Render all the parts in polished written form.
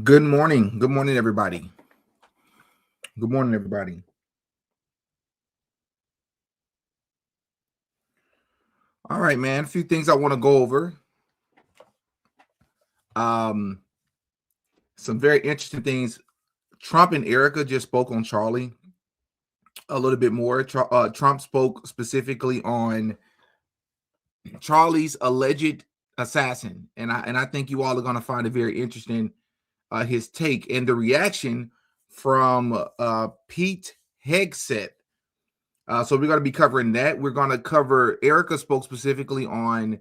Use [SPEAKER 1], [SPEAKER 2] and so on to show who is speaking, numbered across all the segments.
[SPEAKER 1] Good morning. Good morning, everybody. Good morning, everybody. All right, man. A few things I want to go over. Um, some very interesting things. Trump and Erika just spoke on Charlie a little bit more. Trump spoke specifically on Charlie's alleged assassin, and I think you all are going to find it very interesting. His take and the reaction from Pete Hegseth. So we're going to be covering that. We're going to cover Erika spoke specifically on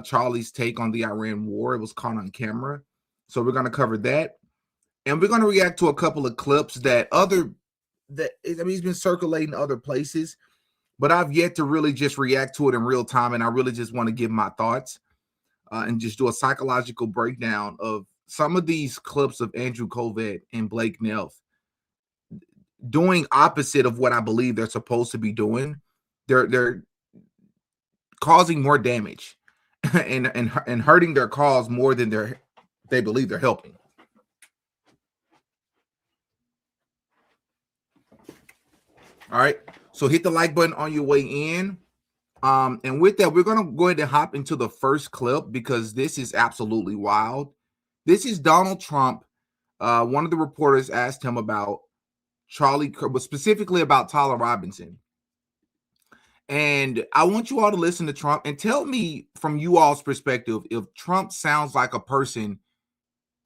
[SPEAKER 1] Charlie's take on the Iran war. It was caught on camera. So we're going to cover that. And we're going to react to a couple of clips he's been circulating other places, but I've yet to really just react to it in real time. And I really just want to give my thoughts and just do a psychological breakdown of some of these clips of Andrew Kovett and Blake Neff doing opposite of what I believe they're supposed to be doing. They're causing more damage and hurting their cause more than they believe they're helping. All right. So hit the like button on your way in. And with that, we're gonna go ahead and hop into the first clip because this is absolutely wild. This is Donald Trump. One of the reporters asked him about Charlie Kirk, but specifically about Tyler Robinson. And I want you all to listen to Trump and tell me from you all's perspective if Trump sounds like a person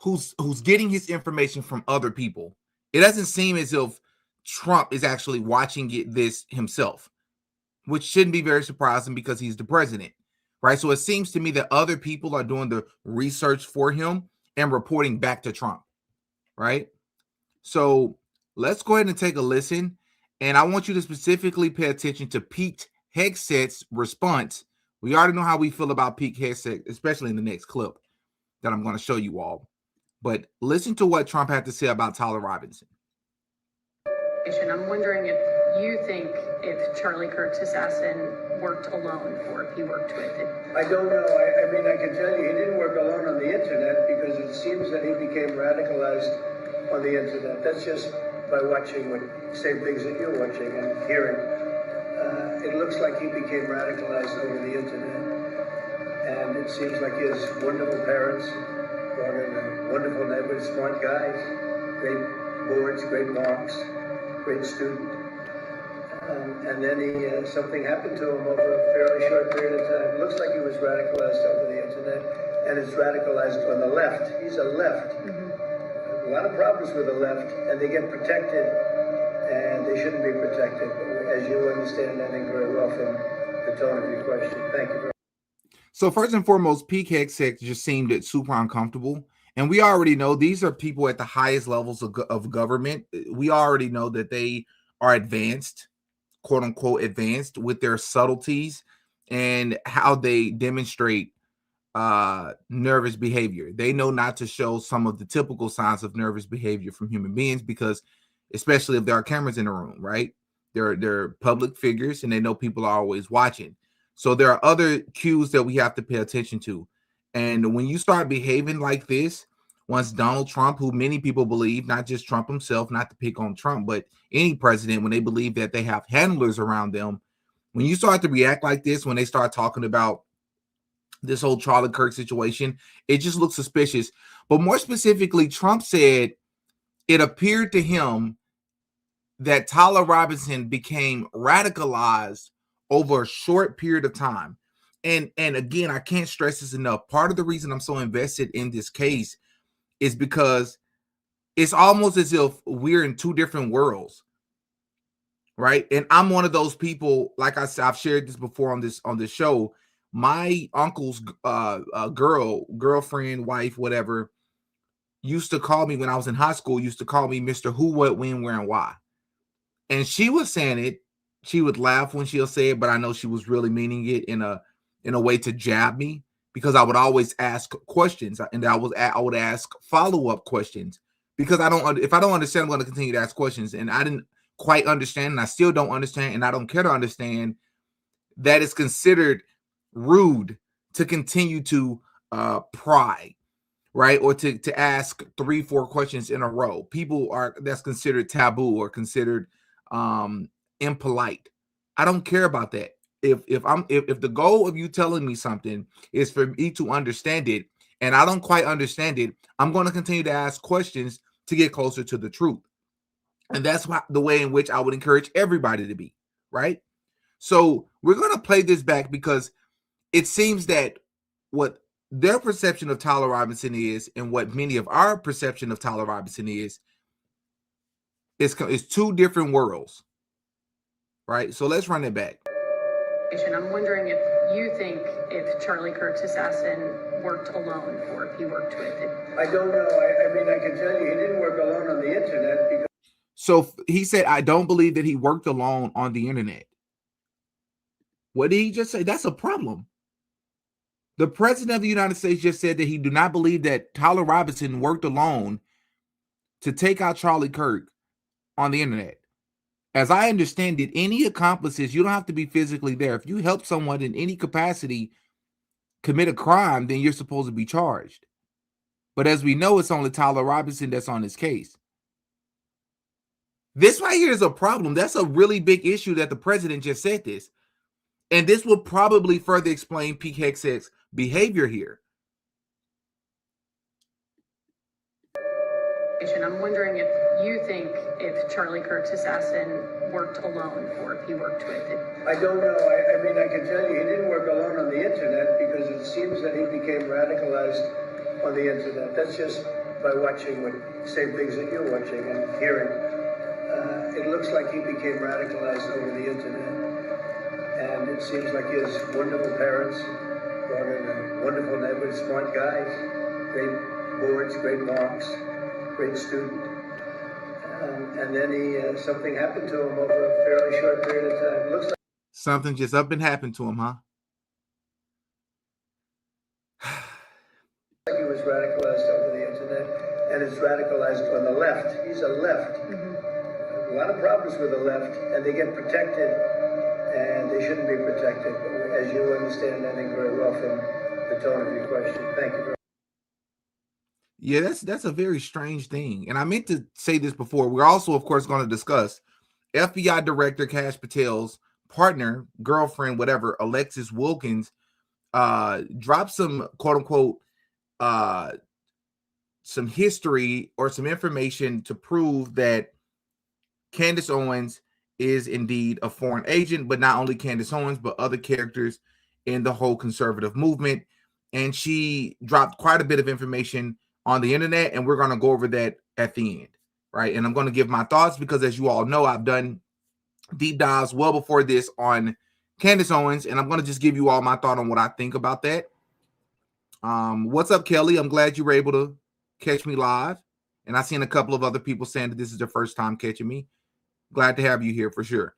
[SPEAKER 1] who's getting his information from other people. It doesn't seem as if Trump is actually watching this himself, which shouldn't be very surprising because he's the president, right? So it seems to me that other people are doing the research for him and reporting back to Trump, right? So let's go ahead and take a listen. And I want you to specifically pay attention to Pete Hegseth's response. We already know how we feel about Pete Hegseth, especially in the next clip that I'm going to show you all. But listen to what Trump had to say about Tyler Robinson.
[SPEAKER 2] I'm wondering if you think if Charlie Kirk's assassin worked alone or if he worked with it.
[SPEAKER 3] I don't know. I mean, I can tell you he didn't work alone on the internet because it seems that he became radicalized on the internet. That's just by watching same things that you're watching and hearing. It looks like he became radicalized over the internet. And it seems like his wonderful parents brought in a wonderful neighbor, smart guy, great boards, great marks, great student. And then something happened to him over a fairly short period of time. It looks like he was radicalized over the internet, and it's radicalized on the left. He's a left. A lot of problems with the left, and they get protected, and they shouldn't be protected, as you understand, I think, very well from the tone of your question. Thank you very much.
[SPEAKER 1] So first and foremost, Pete Hegseth just seemed super uncomfortable. And we already know these are people at the highest levels of government. We already know that they are advanced, quote unquote, advanced with their subtleties and how they demonstrate nervous behavior. They know not to show some of the typical signs of nervous behavior from human beings because, especially if there are cameras in the room, right? They're public figures and they know people are always watching. So there are other cues that we have to pay attention to. And when you start behaving like this, once Donald Trump, who many people believe, not just Trump himself, not to pick on Trump, but any president, when they believe that they have handlers around them, when you start to react like this, when they start talking about this whole Charlie Kirk situation, it just looks suspicious. But more specifically, Trump said it appeared to him that Tyler Robinson became radicalized over a short period of time. And again, I can't stress this enough. Part of the reason I'm so invested in this case is because it's almost as if we're in two different worlds, right? And I'm one of those people, like I said, I've shared this before on this show. My uncle's girlfriend, wife, whatever, used to call me when I was in high school, used to call me Mr. Who, What, When, Where, and Why. And she was saying it. She would laugh when she'll say it, but I know she was really meaning it in a way to jab me because I would always ask questions and I would ask follow-up questions because if I don't understand, I'm going to continue to ask questions. And I didn't quite understand, and I still don't understand, and I don't care to understand that it's considered rude to continue to pry, right? Or to ask 3-4 questions in a row. People that's considered taboo or considered impolite. I don't care about that. If the goal of you telling me something is for me to understand it, and I don't quite understand it, I'm going to continue to ask questions to get closer to the truth. And that's the way in which I would encourage everybody to be, right? So we're going to play this back because it seems that what their perception of Tyler Robinson is and what many of our perception of Tyler Robinson is two different worlds, right? So let's run it back.
[SPEAKER 2] I'm wondering if you think if Charlie Kirk's assassin worked alone or if he worked with it.
[SPEAKER 3] I don't know. I mean, I can tell you he didn't work alone on the internet because.
[SPEAKER 1] So he said, I don't believe that he worked alone on the internet. What did he just say? That's a problem. The president of the United States just said that he do not believe that Tyler Robinson worked alone to take out Charlie Kirk on the internet. As I understand it, any accomplices, you don't have to be physically there. If you help someone in any capacity commit a crime, then you're supposed to be charged. But as we know, it's only Tyler Robinson that's on this case. This right here is a problem. That's a really big issue that the president just said this. And this will probably further explain Pete Hegseth's behavior here.
[SPEAKER 2] I'm wondering if you think if Charlie Kirk's assassin worked alone or if he worked with it.
[SPEAKER 3] I don't know. I mean, I can tell you he didn't work alone on the internet because it seems that he became radicalized on the internet. That's just by watching same things that you're watching and hearing. It looks like he became radicalized over the internet. And it seems like he has wonderful parents, brought in a wonderful neighborhood, smart guy, great boards, great marks, great student. And then something happened to him over a fairly short period of time. Looks like
[SPEAKER 1] something just up and happened to him, huh?
[SPEAKER 3] He was radicalized over the internet, and is radicalized on the left. He's a left. A lot of problems with the left, and they get protected, and they shouldn't be protected. As you understand, I think very well from the tone of your question. Thank you very much.
[SPEAKER 1] Yeah, that's a very strange thing. And I meant to say this before. We're also, of course, going to discuss FBI Director Kash Patel's partner, girlfriend, whatever, Alexis Wilkins, dropped some quote unquote some history or some information to prove that Candace Owens is indeed a foreign agent, but not only Candace Owens, but other characters in the whole conservative movement. And she dropped quite a bit of information on the internet, and we're going to go over that at the end, right? And I'm going to give my thoughts because, as you all know, I've done deep dives well before this on Candace Owens, and I'm going to just give you all my thought on what I think about that. What's up, Kelly? I'm glad you were able to catch me live, and I've seen a couple of other people saying that this is their first time catching me. Glad to have you here for sure.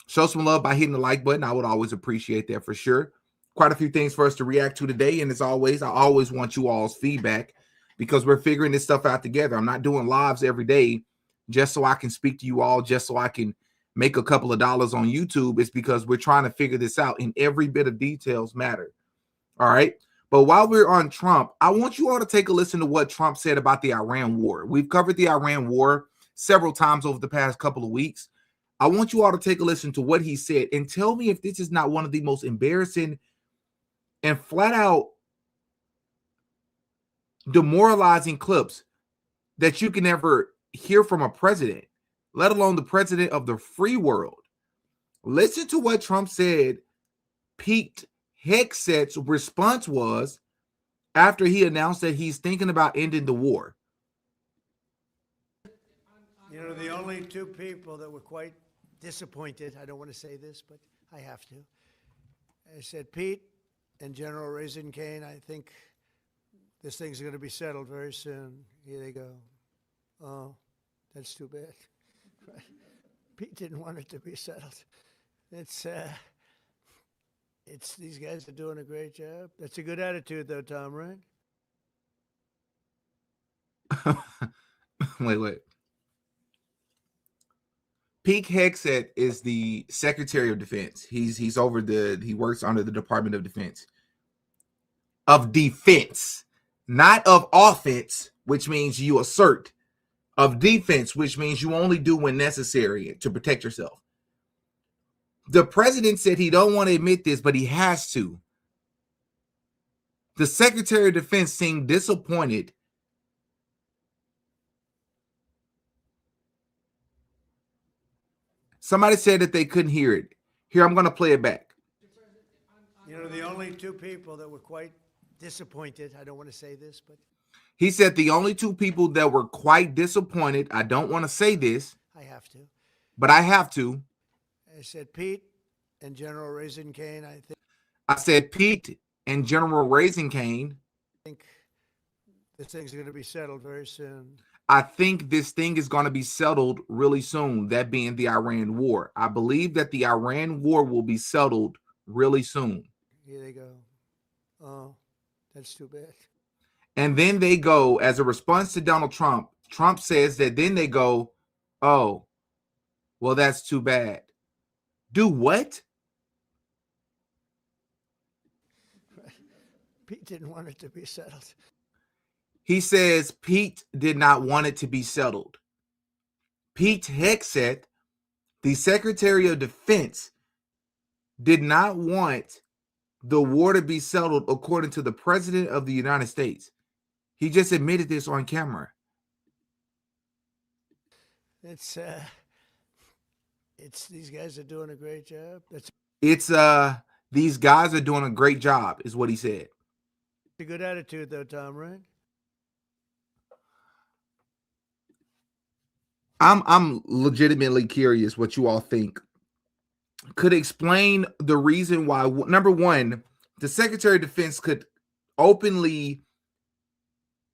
[SPEAKER 1] Show some love by hitting the like button. I would always appreciate that for sure. Quite a few things for us to react to today, and as always, I always want you all's feedback because we're figuring this stuff out together. I'm not doing lives every day just so I can speak to you all, just so I can make a couple of dollars on YouTube. It's because we're trying to figure this out, and every bit of details matter. All right. But while we're on Trump, I want you all to take a listen to what Trump said about the Iran war. We've covered the Iran war several times over the past couple of weeks. I want you all to take a listen to what he said and tell me if this is not one of the most embarrassing and flat out demoralizing clips that you can ever hear from a president, let alone the president of the free world. Listen to what Trump said Pete Hegseth's response was after he announced that he's thinking about ending the war.
[SPEAKER 4] You know, the only two people that were quite disappointed, I don't want to say this, but I have to. I said, Pete and General Raisin Kane, I think this thing's going to be settled very soon. Here they go. Oh, that's too bad. Pete didn't want it to be settled. It's these guys are doing a great job. That's a good attitude, though, Tom, right?
[SPEAKER 1] Wait. Pete Hegseth is the Secretary of Defense. He works under the Department of Defense. not of offense, which means you assert, of defense, which means you only do when necessary to protect yourself. The president said he don't want to admit this, but he has to. The Secretary of Defense seemed disappointed. Somebody said that they couldn't hear it. Here, I'm going to play it back.
[SPEAKER 4] You know, the only two people that were quite disappointed, I don't want to say this, but
[SPEAKER 1] He said the only two people that were quite disappointed, I don't want to say this,
[SPEAKER 4] I have to.
[SPEAKER 1] but I have to.
[SPEAKER 4] I said Pete and General Raisin Kane,
[SPEAKER 1] I said Pete and General Raising Cane.
[SPEAKER 4] think this thing's going to be settled very soon.
[SPEAKER 1] I think this thing is going to be settled really soon, that being the Iran war. I believe that the Iran war will be settled really soon.
[SPEAKER 4] Here they go. Oh, that's too bad.
[SPEAKER 1] And then they go, as a response to Donald Trump, Trump says that then they go, oh, well, that's too bad. Do what?
[SPEAKER 4] Pete didn't want it to be settled.
[SPEAKER 1] He says Pete did not want it to be settled. Pete Hegseth, the Secretary of Defense, did not want the war to be settled according to the President of the United States. He just admitted this on camera.
[SPEAKER 4] It's these guys are doing a great job.
[SPEAKER 1] It's these guys are doing a great job, is what he said.
[SPEAKER 4] A good attitude though, Tom, right?
[SPEAKER 1] I'm legitimately curious what you all think. Could explain the reason why, number one, the Secretary of Defense could openly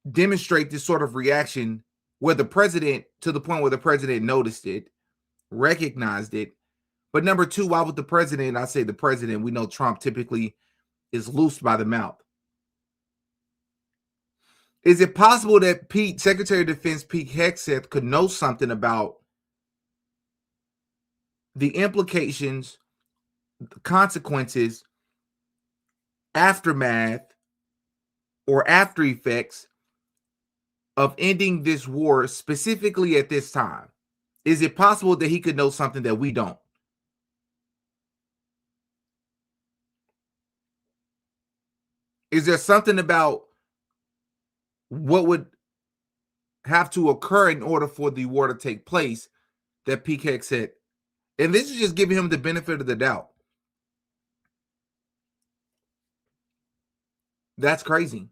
[SPEAKER 1] demonstrate this sort of reaction where the president, to the point where the president noticed it, recognized it. But number two, why would the president, I say the president, we know Trump typically is loosed by the mouth. Is it possible that Secretary of Defense Pete Hegseth could know something about the implications, the consequences, aftermath, or after effects of ending this war specifically at this time? Is it possible that he could know something that we don't? Is there something about what would have to occur in order for the war to take place that PK said? And this is just giving him the benefit of the doubt. That's crazy.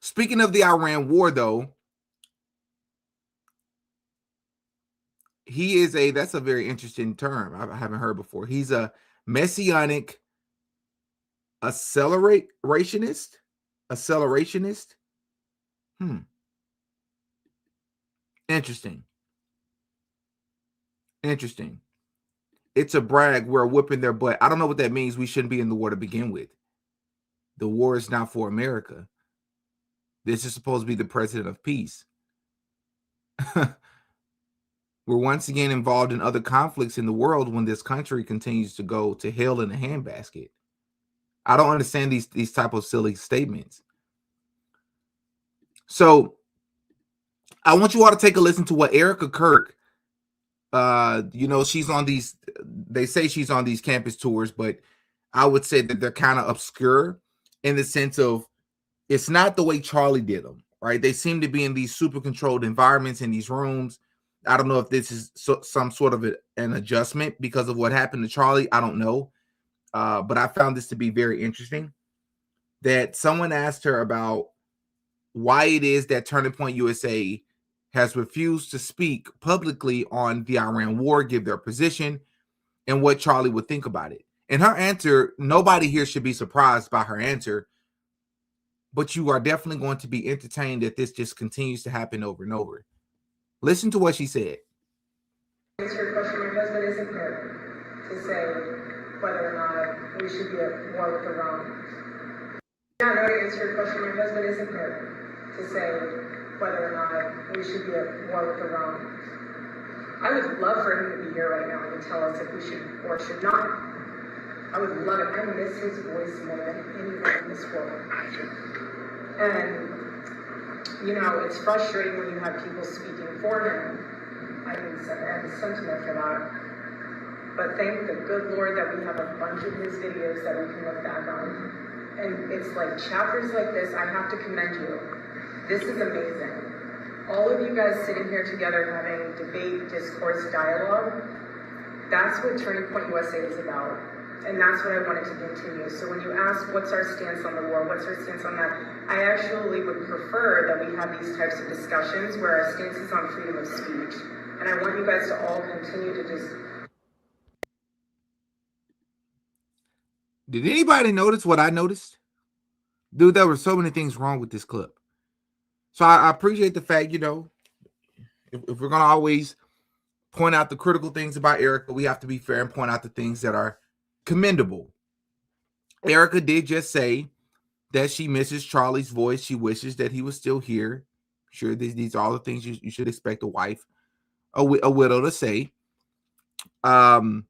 [SPEAKER 1] Speaking of the Iran war, though, he is that's a very interesting term I haven't heard before. He's a messianic accelerationist. Interesting. It's a brag. We're whooping their butt. I don't know what that means. We shouldn't be in the war to begin with. The war is not for America. This is supposed to be the president of peace. We're once again involved in other conflicts in the world when this country continues to go to hell in a handbasket. I don't understand these type of silly statements. So I want you all to take a listen to what Erika Kirk, she's on these, they say she's on these campus tours, but I would say that they're kind of obscure in the sense of it's not the way Charlie did them, right? They seem to be in these super controlled environments in these rooms. I don't know if this is some sort of an adjustment because of what happened to Charlie. I don't know. But I found this to be very interesting that someone asked her about why it is that Turning Point USA has refused to speak publicly on the Iran war, give their position, and what Charlie would think about it. And her answer, nobody here should be surprised by her answer, but you are definitely going to be entertained that this just continues to happen over and over. Listen to what she said.
[SPEAKER 5] Answer your question, your husband isn't here to say whether or not we should be at war with Iran. Yeah, no, to answer your question, your husband isn't here to say whether or not we should be at war with Iran. I would love for him to be here right now and tell us if we should or should not. I would love it. I miss his voice more than anyone in this world. And, you know, it's frustrating when you have people speaking for him. I have a sentiment for that. But thank the good Lord that we have a bunch of his videos that we can look back on. And it's like chapters like this, I have to commend you. This is amazing. All of you guys sitting here together having debate, discourse, dialogue, that's what Turning Point USA is about. And that's what I wanted to continue. So when you ask what's our stance on the war, what's our stance on that, I actually would prefer that we have these types of discussions where our stance is on freedom of speech. And I want you guys to all continue to just...
[SPEAKER 1] Did anybody notice what I noticed? Dude, there were so many things wrong with this clip. So I appreciate the fact, you know, if we're going to always point out the critical things about Erika, we have to be fair and point out the things that are commendable. Erika did just say that she misses Charlie's voice. She wishes that he was still here. Sure, these are all the things you should expect a wife, a widow to say. But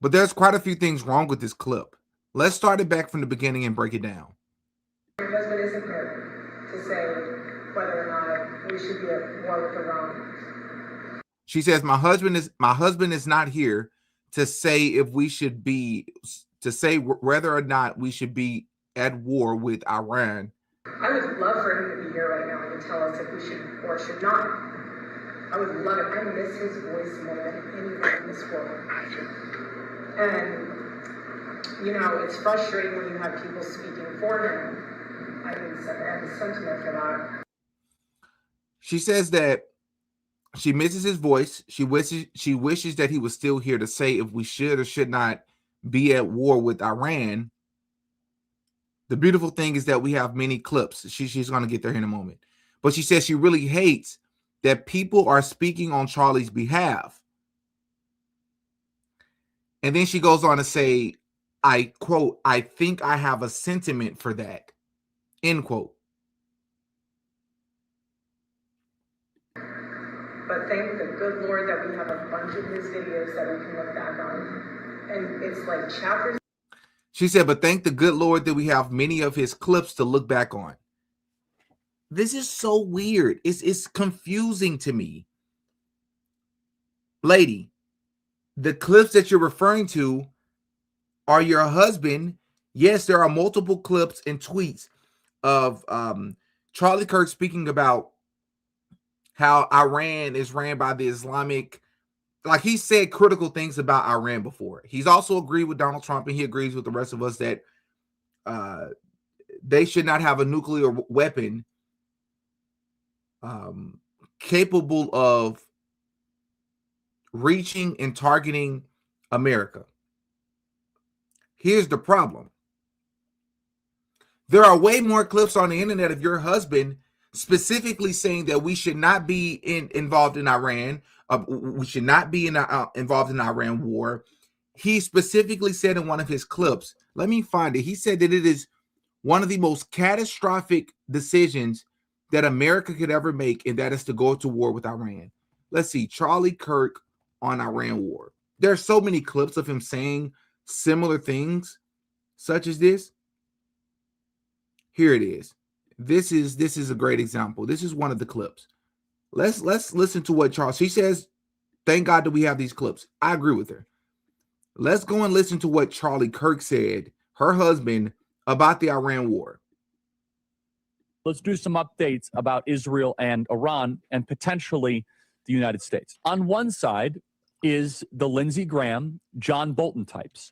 [SPEAKER 1] there's quite a few things wrong with this clip. Let's start it back from the beginning and break it down.
[SPEAKER 5] Your husband isn't here to say whether or not we should be at war with Iran.
[SPEAKER 1] She says, my husband is not here to say if we should be, to say whether or not we should be at war with Iran.
[SPEAKER 5] I would love for him to be here right now and to tell us if we should or should not. I would love it. I miss his voice more than anyone in this world. And, you know, it's frustrating when you have people speaking for him. I have a sentiment for that.
[SPEAKER 1] She says that she misses his voice. She wishes that he was still here to say if we should or should not be at war with Iran. The beautiful thing is that we have many clips. She's going to get there in a moment. But she says she really hates that people are speaking on Charlie's behalf. And then she goes on to say, I quote, I think I have a sentiment for that, end quote.
[SPEAKER 5] But thank the good Lord that we have a bunch of his videos that we can look back on. And it's like chapters.
[SPEAKER 1] She said, but thank the good Lord that we have many of his clips to look back on. This is so weird. It's confusing to me. Lady, the clips that you're referring to are your husband. Yes, there are multiple clips and tweets of Charlie Kirk speaking about how Iran is ran by the Islamic, like he said critical things about Iran before. He's also agreed with Donald Trump, and he agrees with the rest of us that they should not have a nuclear weapon capable of reaching and targeting America. Here's the problem. There are way more clips on the internet of your husband specifically saying that we should not be involved in Iran. We should not be involved in the Iran war. He specifically said in one of his clips, let me find it. He said that it is one of the most catastrophic decisions that America could ever make, and that is to go to war with Iran. Let's see, Charlie Kirk on Iran war. There are so many clips of him saying similar things, such as this. Here it is. This is a great example. This is one of the clips. Let's listen to what Charles. She says, "Thank God that we have these clips." I agree with her. Let's go and listen to what Charlie Kirk said, her husband, about the Iran war.
[SPEAKER 6] Let's do some updates about Israel and Iran and potentially the United States. On one side is the Lindsey Graham, John Bolton types,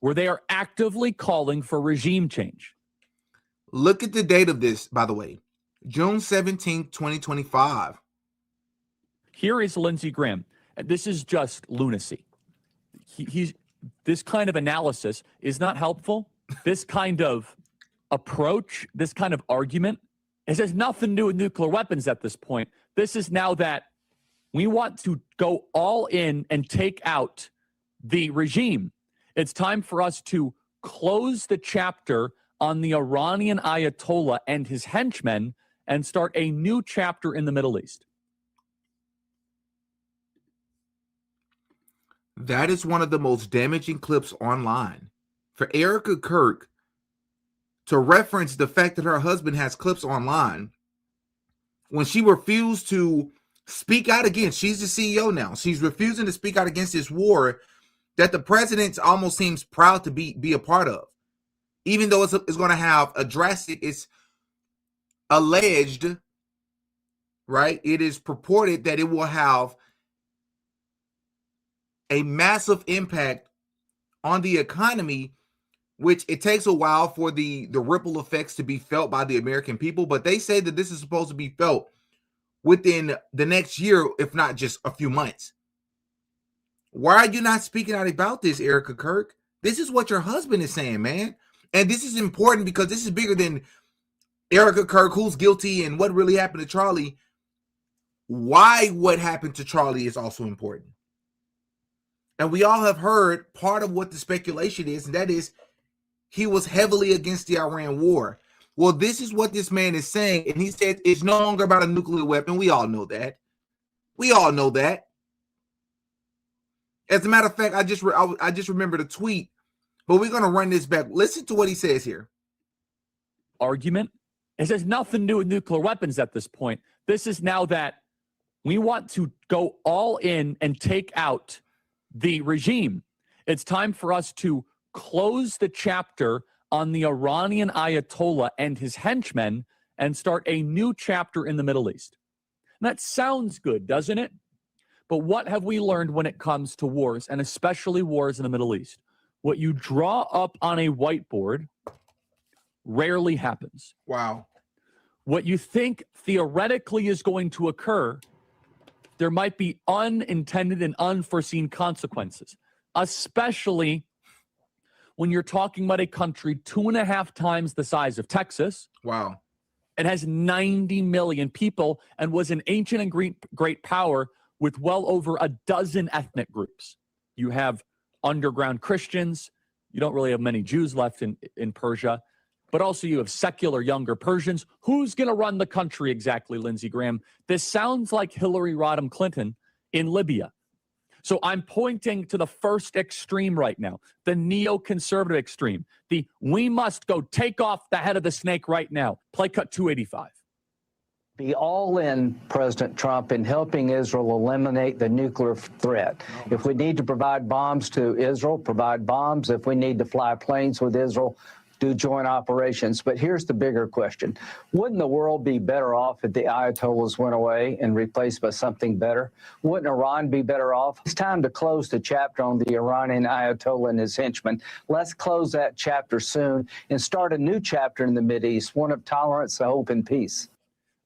[SPEAKER 6] where they are actively calling for regime change.
[SPEAKER 1] Look at the date of this, by the way. June 17th, 2025.
[SPEAKER 6] Here is Lindsey Graham. This is just lunacy. He's this kind of analysis is not helpful. This kind of approach, this kind of argument, it has nothing to do with nuclear weapons at this point. This is now that we want to go all in and take out the regime. It's time for us to close the chapter on the Iranian Ayatollah and his henchmen and start a new chapter in the Middle East.
[SPEAKER 1] That is one of the most damaging clips online. For Erika Kirk to reference the fact that her husband has clips online when she refused to speak out against. She's the CEO now. She's refusing to speak out against this war that the president almost seems proud to be a part of, even though it's going to have a drastic. It's alleged, right? It is purported that it will have a massive impact on the economy, which it takes a while for the ripple effects to be felt by the American people. But they say that this is supposed to be felt within the next year, if not just a few months. Why are you not speaking out about this, Erika Kirk? This is what your husband is saying, man. And this is important because this is bigger than Erika Kirk, who's guilty and what really happened to Charlie. Why what happened to Charlie is also important. And we all have heard part of what the speculation is, and that is he was heavily against the Iran war. Well, this is what this man is saying, and he said it's no longer about a nuclear weapon. We all know that. We all know that. As a matter of fact, I just remembered a tweet, but we're going to run this back. Listen to what he says here.
[SPEAKER 6] Argument. It has nothing to do with nuclear weapons at this point. This is now that we want to go all in and take out the regime. It's time for us to close the chapter on the Iranian Ayatollah and his henchmen and start a new chapter in the Middle East. And that sounds good, doesn't it? But what have we learned when it comes to wars, and especially wars in the Middle East? What you draw up on a whiteboard rarely happens.
[SPEAKER 1] Wow.
[SPEAKER 6] What you think theoretically is going to occur, there might be unintended and unforeseen consequences, especially when you're talking about a country 2.5 times the size of Texas.
[SPEAKER 1] Wow.
[SPEAKER 6] It has 90 million people and was an ancient and great power with well over a dozen ethnic groups. You have underground Christians. You don't really have many Jews left in Persia, but also you have secular younger Persians. Who's going to run the country exactly, Lindsey Graham? This sounds like Hillary Rodham Clinton in Libya. So I'm pointing to the first extreme right now, the neoconservative extreme. We must go take off the head of the snake right now. Play cut 285.
[SPEAKER 7] Be all in, President Trump, in helping Israel eliminate the nuclear threat. If we need to provide bombs to Israel, provide bombs. If we need to fly planes with Israel, do joint operations. But here's the bigger question. Wouldn't the world be better off if the Ayatollahs went away and replaced by something better? Wouldn't Iran be better off? It's time to close the chapter on the Iranian Ayatollah and his henchmen. Let's close that chapter soon and start a new chapter in the Mideast, one of tolerance, hope, and peace.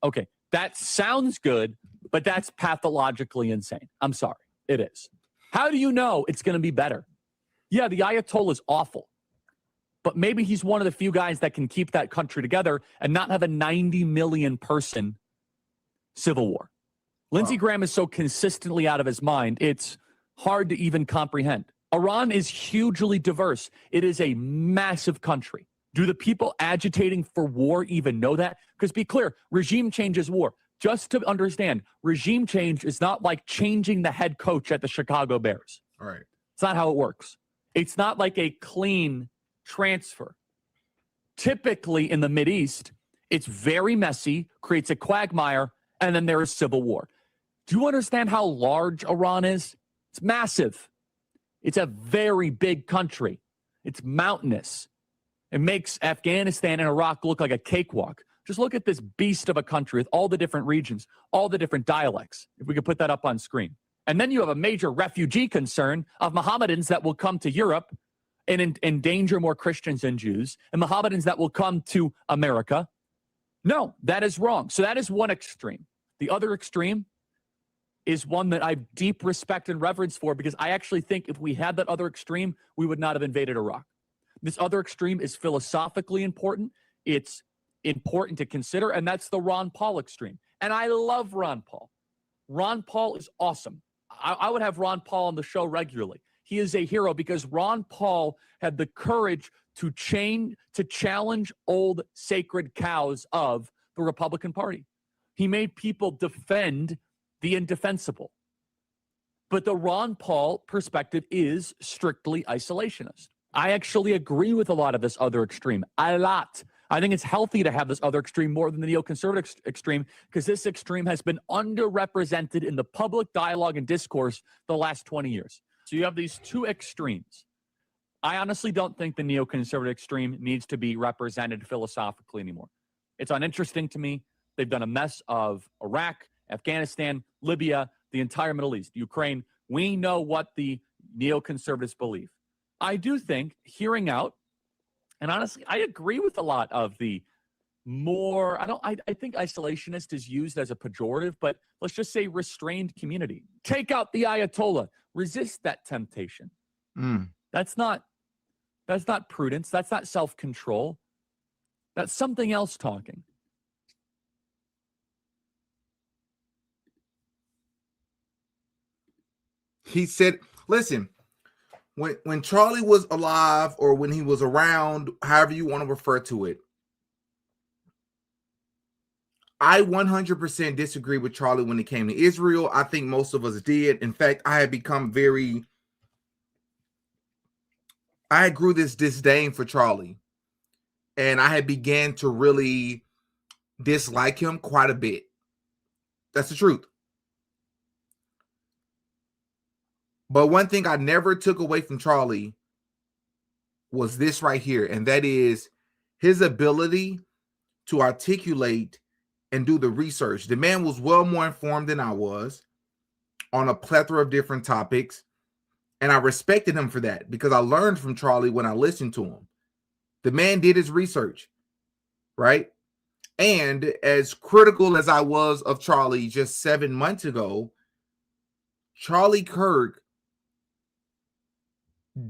[SPEAKER 6] Okay, that sounds good, but that's pathologically insane. I'm sorry, it is. How do you know it's going to be better? Yeah, the Ayatollah is awful, but maybe he's one of the few guys that can keep that country together and not have a 90 million person civil war. Lindsey Graham is so consistently out of his mind, it's hard to even comprehend. Iran is hugely diverse. It is a massive country. Do the people agitating for war even know that? Because be clear, regime change is war. Just to understand, regime change is not like changing the head coach at the Chicago Bears.
[SPEAKER 1] All right.
[SPEAKER 6] It's not how it works. It's not like a clean transfer. Typically in the Mideast, it's very messy, creates a quagmire, and then there is civil war. Do you understand how large Iran is? It's massive. It's a very big country. It's mountainous. It makes Afghanistan and Iraq look like a cakewalk. Just look at this beast of a country with all the different regions, all the different dialects, if we could put that up on screen. And then you have a major refugee concern of Mohammedans that will come to Europe and endanger more Christians and Jews, and Mohammedans that will come to America. No, that is wrong. So that is one extreme. The other extreme is one that I have deep respect and reverence for, because I actually think if we had that other extreme, we would not have invaded Iraq. This other extreme is philosophically important. It's important to consider, and that's the Ron Paul extreme. And I love Ron Paul. Ron Paul is awesome. I would have Ron Paul on the show regularly. He is a hero because Ron Paul had the courage to challenge old sacred cows of the Republican Party. He made people defend the indefensible. But the Ron Paul perspective is strictly isolationist. I actually agree with a lot of this other extreme. A lot. I think it's healthy to have this other extreme more than the neoconservative extreme, because this extreme has been underrepresented in the public dialogue and discourse the last 20 years. So you have these two extremes. I honestly don't think the neoconservative extreme needs to be represented philosophically anymore. It's uninteresting to me. They've done a mess of Iraq, Afghanistan, Libya, the entire Middle East, Ukraine. We know what the neoconservatives believe. I do think hearing out, and honestly, I agree with a lot of the more, I think isolationist is used as a pejorative, but let's just say restrained community. Take out the Ayatollah, resist that temptation. That's not prudence. That's not self-control. That's something else talking.
[SPEAKER 1] He said, listen, when Charlie was alive, or when he was around, however you want to refer to it, I 100% disagree with Charlie when it came to Israel. I think most of us did. In fact, I grew this disdain for Charlie, and I had began to really dislike him quite a bit. That's the truth. But one thing I never took away from Charlie was this right here, and that is his ability to articulate and do the research. The man was well more informed than I was on a plethora of different topics, and I respected him for that because I learned from Charlie when I listened to him. The man did his research, right? And as critical as I was of Charlie just 7 months ago, Charlie Kirk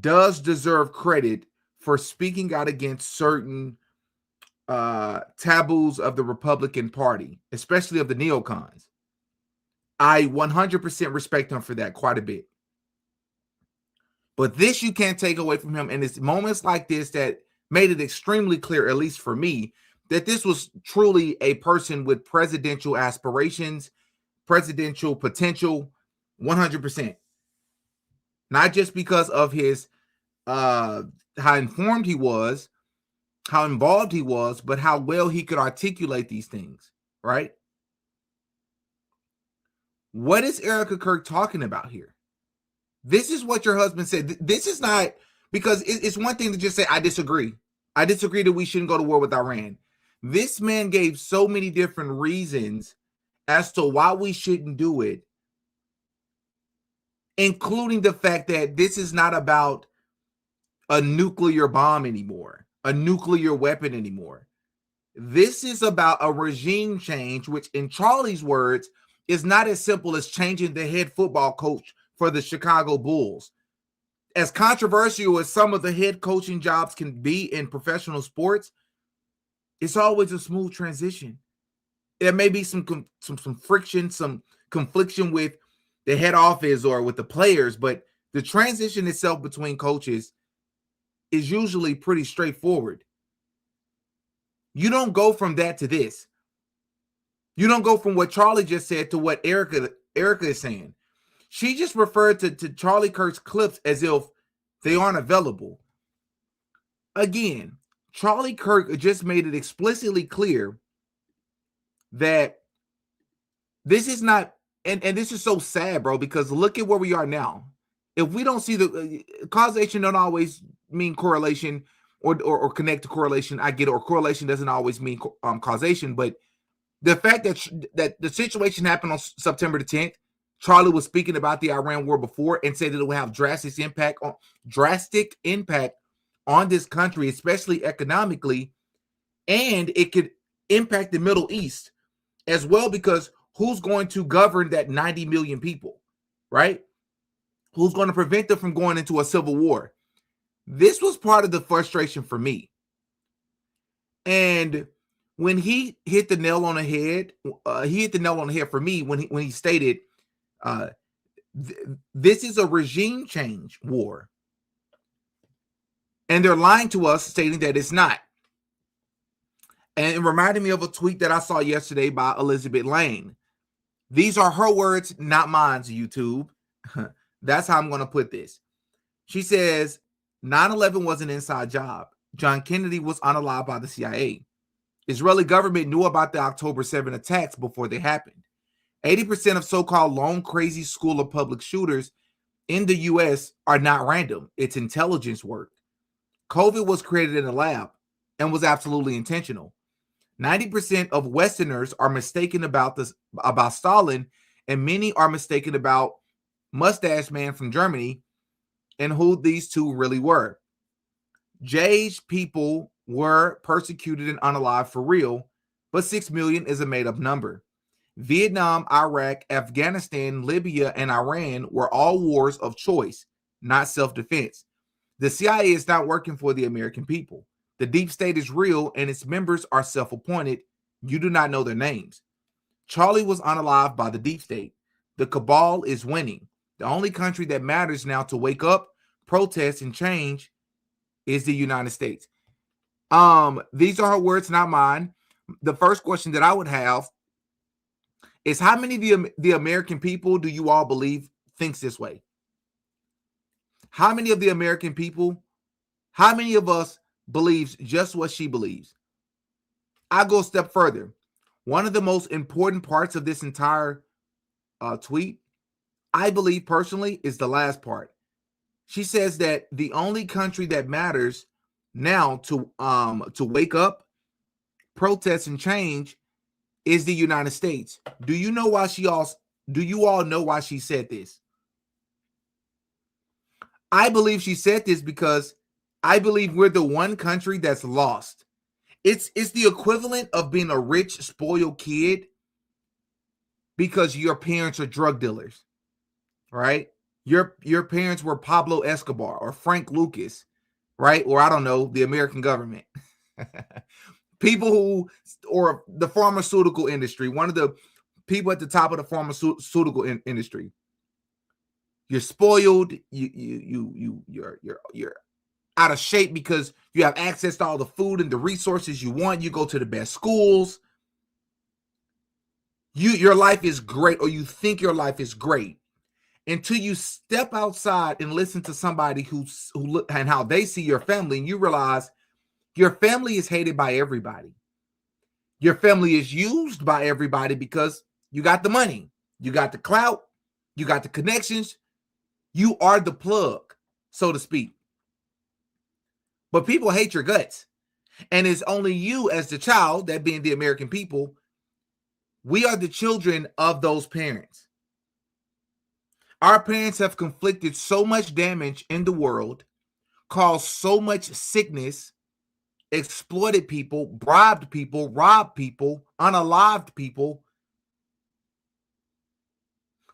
[SPEAKER 1] does deserve credit for speaking out against certain taboos of the Republican Party, especially of the neocons. I 100% respect him for that quite a bit. But this you can't take away from him. And it's moments like this that made it extremely clear, at least for me, that this was truly a person with presidential aspirations, presidential potential, 100%. Not just because of his how informed he was, how involved he was, but how well he could articulate these things, right? What is Erika Kirk talking about here? This is what your husband said. This is not, because it's one thing to just say, I disagree. I disagree that we shouldn't go to war with Iran. This man gave so many different reasons as to why we shouldn't do it, including the fact that this is not about a nuclear bomb anymore, a nuclear weapon anymore. This is about a regime change, which in Charlie's words is not as simple as changing the head football coach for the Chicago Bulls. As controversial as some of the head coaching jobs can be in professional sports, it's always a smooth transition. There may be some friction, some confliction with the head office or with the players, but the transition itself between coaches is usually pretty straightforward. You don't go from that to this. You don't go from what Charlie just said to what Erika is saying. She just referred to Charlie Kirk's clips as if they aren't available. Again, Charlie Kirk just made it explicitly clear that this is not, and this is so sad, bro, because look at where we are now. If we don't see the causation, don't always mean correlation or connect to correlation. I get it, or correlation doesn't always mean causation, but the fact that the situation happened on September the 10th, Charlie was speaking about the Iran war before and said that it will have drastic impact on this country, especially economically, and it could impact the Middle East as well, because who's going to govern that 90 million people, right? Who's going to prevent them from going into a civil war? This was part of the frustration for me. And when he hit the nail on the head, for me when he stated, this is a regime change war. And they're lying to us, stating that it's not. And it reminded me of a tweet that I saw yesterday by Elizabeth Lane. These are her words, not mine, YouTube. That's how I'm going to put this. She says, 9/11 was an inside job. John Kennedy was unalived by the CIA. Israeli government knew about the October 7 attacks before they happened. 80% of so-called lone crazy school of public shooters in the U.S. are not random. It's intelligence work. COVID was created in a lab and was absolutely intentional. 90% of Westerners are mistaken about Stalin, and many are mistaken about Mustache Man from Germany and who these two really were. Jay's people were persecuted and unalived for real, but 6 million is a made-up number. Vietnam, Iraq, Afghanistan, Libya, and Iran were all wars of choice, not self-defense. The CIA is not working for the American people. The deep state is real, and its members are self-appointed. You do not know their names. Charlie was unalived by the deep state. The cabal is winning. The only country that matters now to wake up, protest, and change is the United States. These are her words, not mine. The first question that I would have is, how many of the American people do you all believe thinks this way? How many of the American people, how many of us believes just what she believes? I go a step further. One of the most important parts of this entire tweet, I believe personally, is the last part. She says that the only country that matters now to wake up, protest, and change is the United States. Do you know why do you all know why she said this? I believe she said this because I believe we're the one country that's lost. It's the equivalent of being a rich, spoiled kid because your parents are drug dealers, right? Your parents were Pablo Escobar or Frank Lucas, right? Or I don't know, the American government. People who, or the pharmaceutical industry, one of the people at the top of the pharmaceutical industry. You're spoiled. You're out of shape because you have access to all the food and the resources you want. You go to the best schools. Your life is great, or you think your life is great, until you step outside and listen to somebody who and how they see your family, and you realize your family is hated by everybody. Your family is used by everybody because you got the money, you got the clout, you got the connections. You are the plug, so to speak. But people hate your guts. And it's only you as the child, that being the American people, we are the children of those parents. Our parents have conflicted so much damage in the world, caused so much sickness, exploited people, bribed people, robbed people, unalived people,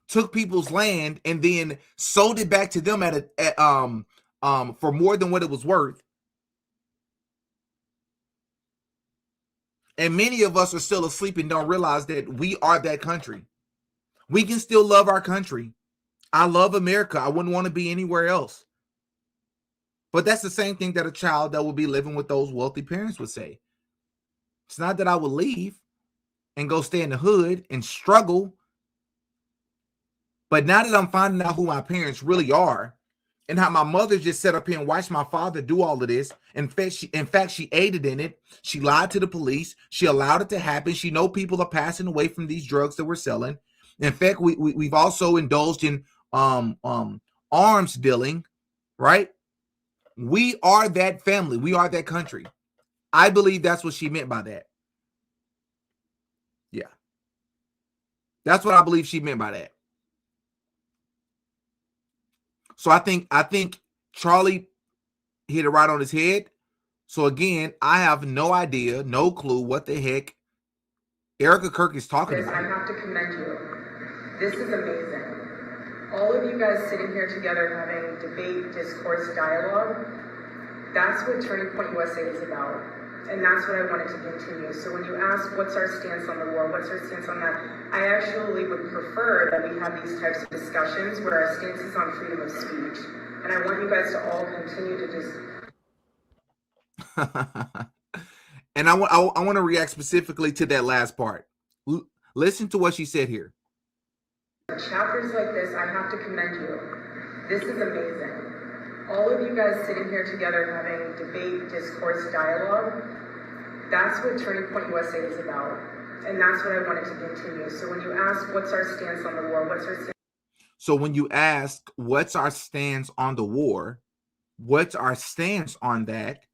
[SPEAKER 1] took people's land, and then sold it back to them for more than what it was worth. And many of us are still asleep and don't realize that we are that country. We can still love our country. I love America. I wouldn't want to be anywhere else. But that's the same thing that a child that will be living with those wealthy parents would say. It's not that I would leave and go stay in the hood and struggle. But now that I'm finding out who my parents really are, and how my mother just sat up here and watched my father do all of this, in fact, she aided in it. She lied to the police. She allowed it to happen. She know people are passing away from these drugs that we're selling. In fact, we've also indulged in arms dealing, right? We are that family. We are that country. I believe that's what she meant by that. Yeah. That's what I believe she meant by that. So I think Charlie hit it right on his head. So again, I have no idea, no clue what the heck Erika Kirk is talking about.
[SPEAKER 5] I have to commend you. This is amazing. All of you guys sitting here together having debate, discourse, dialogue, that's what Turning Point USA is about. And that's what I wanted to continue. So when you ask what's our stance on the war, what's our stance on that, I actually would prefer that we have these types of discussions where our stance is on freedom of speech. And I want you guys to all continue to just...
[SPEAKER 1] And I want to react specifically to that last part. Listen to what she said here.
[SPEAKER 5] Chapters like this, I have to commend you. This is amazing. All of you guys sitting here together having debate, discourse, dialogue, that's what Turning Point USA is about. And that's what I wanted to continue. So when you ask, what's our stance on the war? What's our stance?
[SPEAKER 1] So when you ask, what's our stance on the war? What's our stance on that?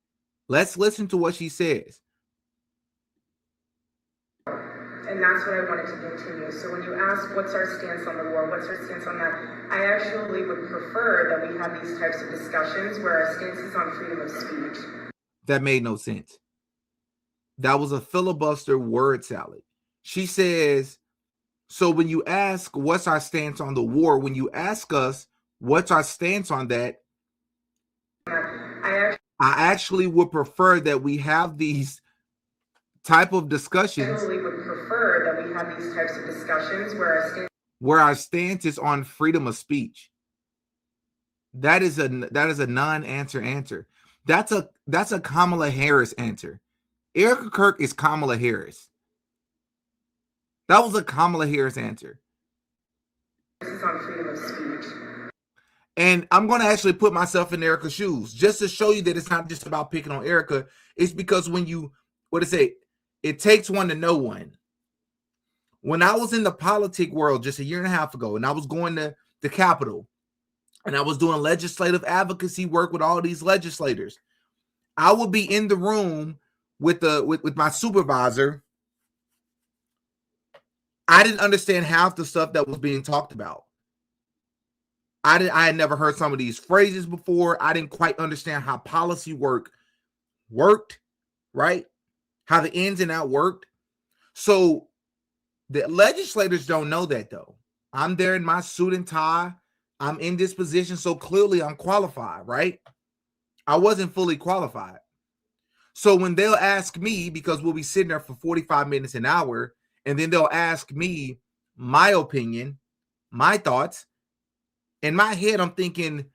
[SPEAKER 1] Let's listen to what she says.
[SPEAKER 5] And that's what I wanted to continue. So when you ask, what's our stance on the war? What's our stance on that? I actually would prefer that we have these types of discussions where our stance is on freedom of speech.
[SPEAKER 1] That made no sense. That was a filibuster word salad. She says, so when you ask, what's our stance on the war? When you ask us, what's our stance on that? I actually would prefer that we have these type of discussions.
[SPEAKER 5] I actually would prefer that we have these types of discussions
[SPEAKER 1] where our stance is on freedom of speech. That is a non-answer answer. That's a Kamala Harris answer. Erika Kirk is Kamala Harris. That was a Kamala Harris answer.
[SPEAKER 5] This is on freedom of speech.
[SPEAKER 1] And I'm going to actually put myself in Erika's shoes just to show you that it's not just about picking on Erika. It's because when you, it takes one to know one. When I was in the politic world just a year and a half ago, and I was going to the Capitol, and I was doing legislative advocacy work with all these legislators, I would be in the room with my supervisor. I didn't understand half the stuff that was being talked about. I had never heard some of these phrases before. I didn't quite understand how policy worked, right? How the ins and out worked. So the legislators don't know that, though. I'm there in my suit and tie. I'm in this position, so clearly I'm qualified, right? I wasn't fully qualified. So when they'll ask me, because we'll be sitting there for 45 minutes, an hour, and then they'll ask me my opinion, my thoughts, in my head, I'm thinking,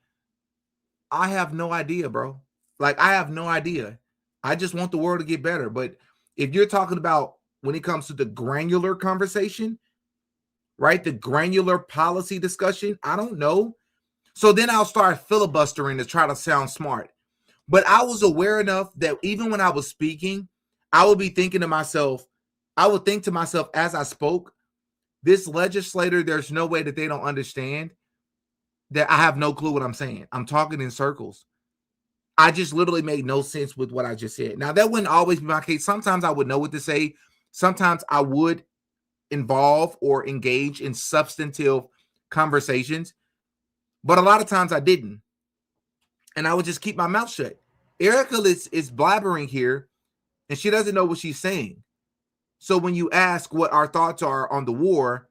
[SPEAKER 1] I have no idea, bro. Like, I have no idea. I just want the world to get better. But if you're talking about when it comes to the granular conversation, right, the granular policy discussion, I don't know. So then I'll start filibustering to try to sound smart. But I was aware enough that even when I was speaking, I would be thinking to myself, I would think to myself as I spoke, this legislator, there's no way that they don't understand that I have no clue what I'm saying. I'm talking in circles. I just literally made no sense with what I just said. Now, that wouldn't always be my case. Sometimes I would know what to say. Sometimes I would involve or engage in substantive conversations. But a lot of times I didn't. And I would just keep my mouth shut. Erika is blabbering here, and she doesn't know what she's saying. So when you ask what our thoughts are on the war,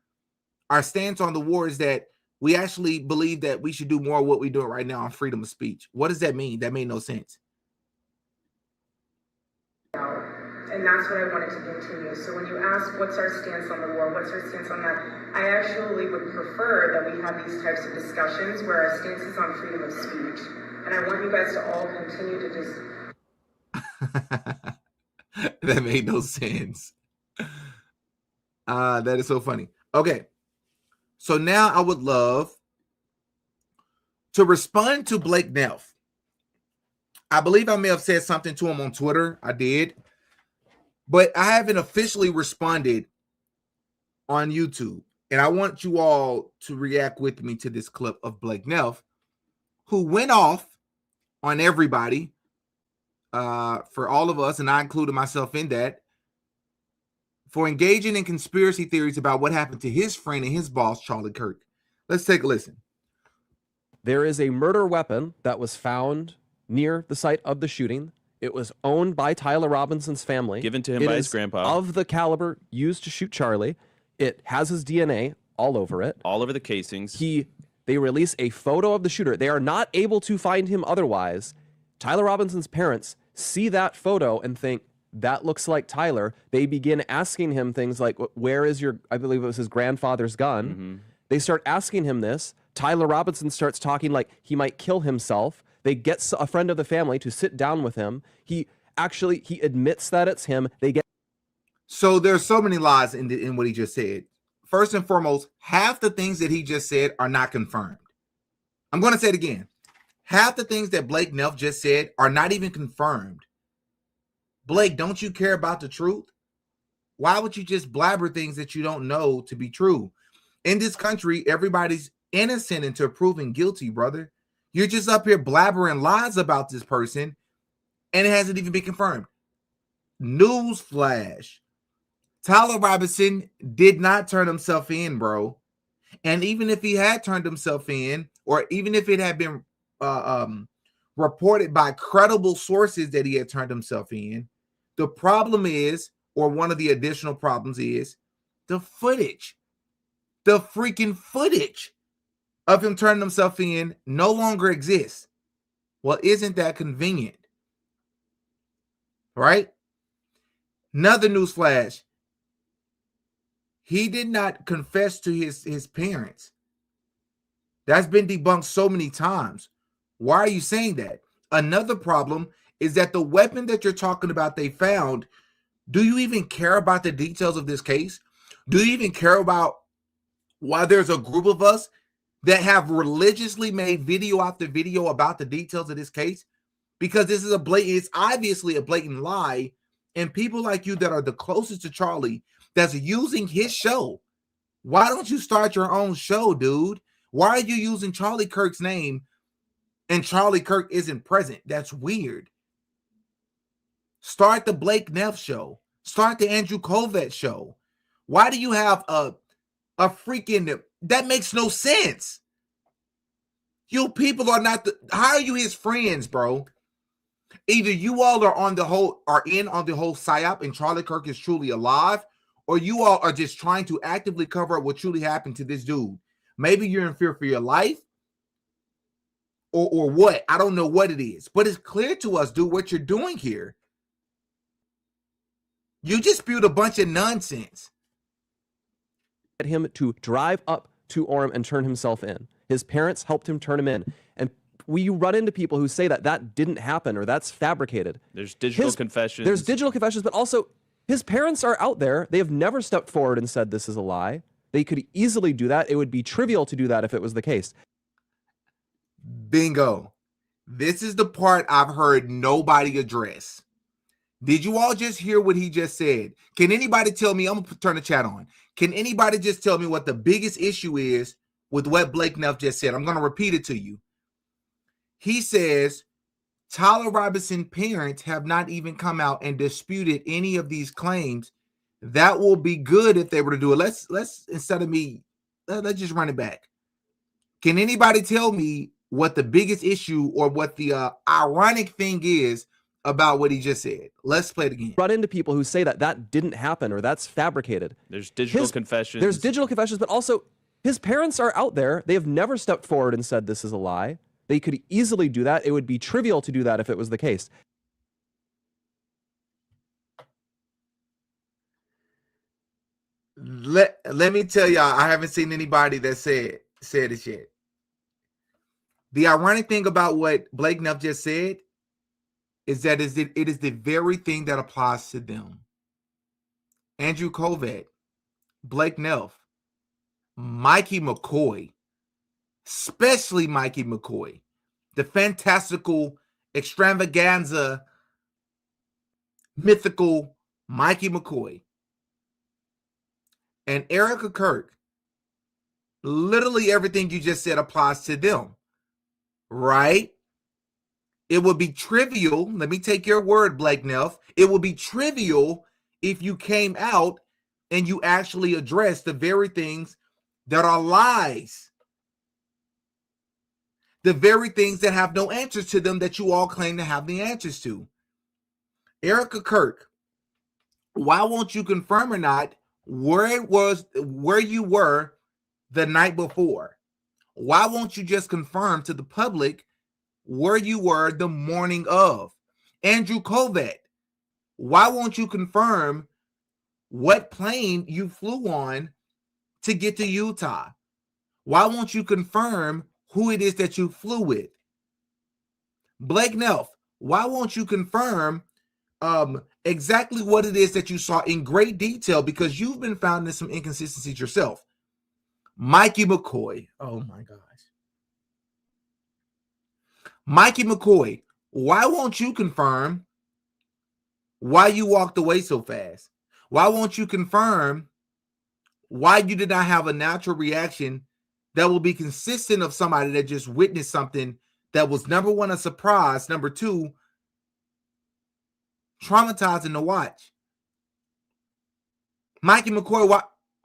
[SPEAKER 1] our stance on the war is that we actually believe that we should do more of what we're doing right now on freedom of speech. What does that mean? That made no sense.
[SPEAKER 5] And that's what I wanted to continue. So when you ask, what's our stance on the war? What's our stance on that? I actually would prefer that we have these types of discussions where our stance is on freedom of speech. And I want you guys to all continue to just...
[SPEAKER 1] That made no sense. That is so funny. Okay. So now I would love to respond to Blake Neff. I believe I may have said something to him on Twitter. I did. But I haven't officially responded on YouTube. And I want you all to react with me to this clip of Blake Neff, who went off on everybody, for all of us, and I included myself in that, for engaging in conspiracy theories about what happened to his friend and his boss, Charlie Kirk. Let's take a listen.
[SPEAKER 8] There is a murder weapon that was found near the site of the shooting. It was owned by Tyler Robinson's family.
[SPEAKER 9] Given to him by his grandpa.
[SPEAKER 8] Of the caliber used to shoot Charlie. It has his DNA all over it.
[SPEAKER 9] All over the casings.
[SPEAKER 8] They release a photo of the shooter. They are not able to find him otherwise. Tyler Robinson's parents see that photo and think, that looks like Tyler. They begin asking him things like, where is your, I believe it was his grandfather's gun.
[SPEAKER 9] Mm-hmm.
[SPEAKER 8] They start asking him this. Tyler Robinson starts talking like he might kill himself. They get a friend of the family to sit down with him. He admits that it's him.
[SPEAKER 1] So there's so many lies in what he just said. First and foremost, half the things that he just said are not confirmed. I'm going to say it again. Half the things that Blake Neff just said are not even confirmed. Blake, don't you care about the truth? Why would you just blabber things that you don't know to be true? In this country, everybody's innocent until proven guilty, brother. You're just up here blabbering lies about this person, and it hasn't even been confirmed. Newsflash. Tyler Robinson did not turn himself in, bro. And even if he had turned himself in, or even if it had been reported by credible sources that he had turned himself in, the problem is, or one of the additional problems is, the footage. The freaking footage of him turning himself in no longer exists. Well, isn't that convenient? Right? Another news flash. He did not confess to his parents. That's been debunked so many times. Why are you saying that? Another problem is that the weapon that you're talking about they found, do you even care about the details of this case? Do you even care about why there's a group of us that have religiously made video after video about the details of this case? Because this is it's obviously a blatant lie, and people like you that are the closest to Charlie that's using his show. Why don't you start your own show, dude? Why are you using Charlie Kirk's name and Charlie Kirk isn't present? That's weird. Start the Blake Neff show. Start the Andrew Kovett show. Why do you have a freaking, that makes no sense. You people are not how are you his friends, bro? Either you all are on the whole psyop and Charlie Kirk is truly alive, or you all are just trying to actively cover up what truly happened to this dude. Maybe you're in fear for your life, or what? I don't know what it is, but it's clear to us, dude, what you're doing here. You just spewed a bunch of nonsense.
[SPEAKER 8] Get him to drive up to Orem and turn himself in. His parents helped him turn him in. And we run into people who say that that didn't happen or that's fabricated.
[SPEAKER 9] There's digital confessions.
[SPEAKER 8] There's digital confessions, but also his parents are out there. They have never stepped forward and said this is a lie. They could easily do that. It would be trivial to do that if it was the case.
[SPEAKER 1] Bingo. This is the part I've heard nobody address. Did you all just hear what he just said? Can anybody tell me? I'm going to turn the chat on. Can anybody just tell me what the biggest issue is with what Blake Neff just said? I'm going to repeat it to you. He says Tyler Robinson's parents have not even come out and disputed any of these claims. That will be good if they were to do it. Let's instead of me, let's just run it back. Can anybody tell me what the biggest issue or what the ironic thing is about what he just said? Let's play it again.
[SPEAKER 8] Run into people who say that that didn't happen or that's fabricated.
[SPEAKER 9] There's digital confessions.
[SPEAKER 8] There's digital confessions, but also his parents are out there. They have never stepped forward and said this is a lie. They could easily do that. It would be trivial to do that if it was the case.
[SPEAKER 1] Let me tell y'all, I haven't seen anybody that said it yet. The ironic thing about what Blake Neff just said is that it is the very thing that applies to them. Andrew Kovett, Blake Neff, Mikey McCoy, especially Mikey McCoy, the fantastical extravaganza, mythical Mikey McCoy, and Erika Kirk. Literally everything you just said applies to them, right? It would be trivial. Let me take your word, Blake Neff. It would be trivial if you came out and you actually addressed the very things that are lies. The very things that have no answers to them that you all claim to have the answers to. Erika Kirk, why won't you confirm or not where you were the night before? Why won't you just confirm to the public where you were the morning of? Andrew Kovett, why won't you confirm what plane you flew on to get to Utah? Why won't you confirm who it is that you flew with? Blake Neff, why won't you confirm exactly what it is that you saw in great detail, because you've been found in some inconsistencies yourself? Mikey McCoy, oh my gosh. Mikey McCoy, why won't you confirm why you walked away so fast? Why won't you confirm why you did not have a natural reaction that will be consistent of somebody that just witnessed something that was, number one, a surprise, number two, traumatizing to watch? Mikey McCoy,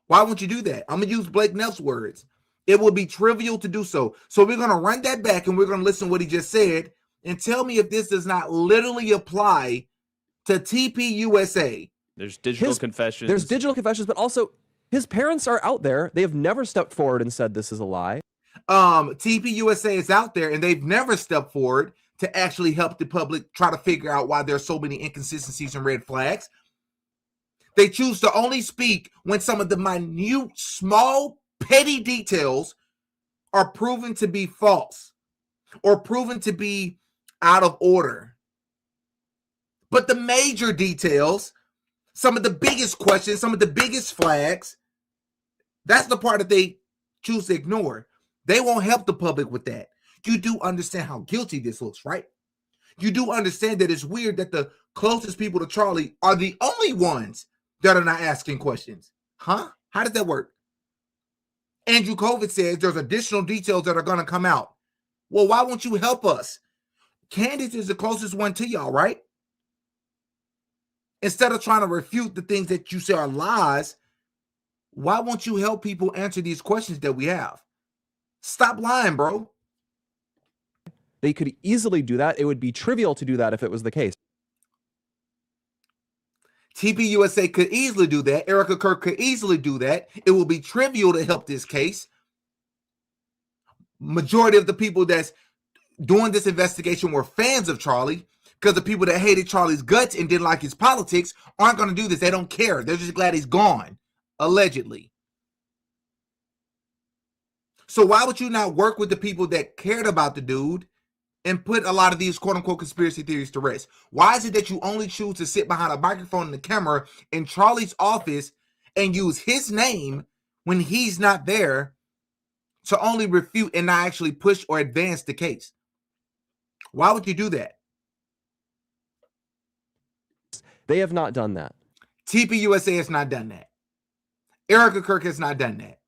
[SPEAKER 1] why won't you do that? I'm going to use Blake Neff's words. It would be trivial to do so. So we're going to run that back and we're going to listen to what he just said and tell me if this does not literally apply to TPUSA.
[SPEAKER 9] There's digital confessions.
[SPEAKER 8] There's digital confessions, but also his parents are out there. They have never stepped forward and said this is a lie.
[SPEAKER 1] TPUSA is out there and they've never stepped forward to actually help the public try to figure out why there's so many inconsistencies and red flags. They choose to only speak when some of the minute, small, petty details are proven to be false or proven to be out of order. But the major details, some of the biggest questions, some of the biggest flags, that's the part that they choose to ignore. They won't help the public with that. You do understand how guilty this looks, right? You do understand that it's weird that the closest people to Charlie are the only ones that are not asking questions. Huh? How does that work? Andrew Covid says there's additional details that are going to come out. Well, why won't you help us? Candace is the closest one to y'all, right? Instead of trying to refute the things that you say are lies, why won't you help people answer these questions that we have? Stop lying, bro.
[SPEAKER 8] They could easily do that. It would be trivial to do that if it was the case.
[SPEAKER 1] TPUSA could easily do that. Erika Kirk could easily do that. It will be trivial to help this case. Majority of the people that's doing this investigation were fans of Charlie, because the people that hated Charlie's guts and didn't like his politics aren't going to do this. They don't care. They're just glad he's gone, allegedly. So why would you not work with the people that cared about the dude and put a lot of these quote-unquote conspiracy theories to rest? Why is it that you only choose to sit behind a microphone and the camera in Charlie's office and use his name when he's not there to only refute and not actually push or advance the case? Why would you do that?
[SPEAKER 8] They have not done that.
[SPEAKER 1] TPUSA has not done that. Erika Kirk has not done that.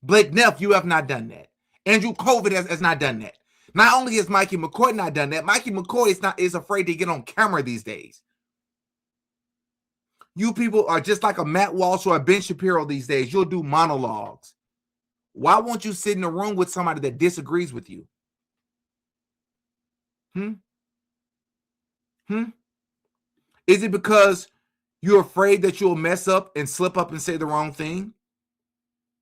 [SPEAKER 1] Blake Neff, you have not done that. Andrew Covid has not done that. Not only has Mikey McCoy not done that, Mikey McCoy is afraid to get on camera these days. You people are just like a Matt Walsh or a Ben Shapiro these days. You'll do monologues. Why won't you sit in a room with somebody that disagrees with you? Is it because you're afraid that you'll mess up and slip up and say the wrong thing?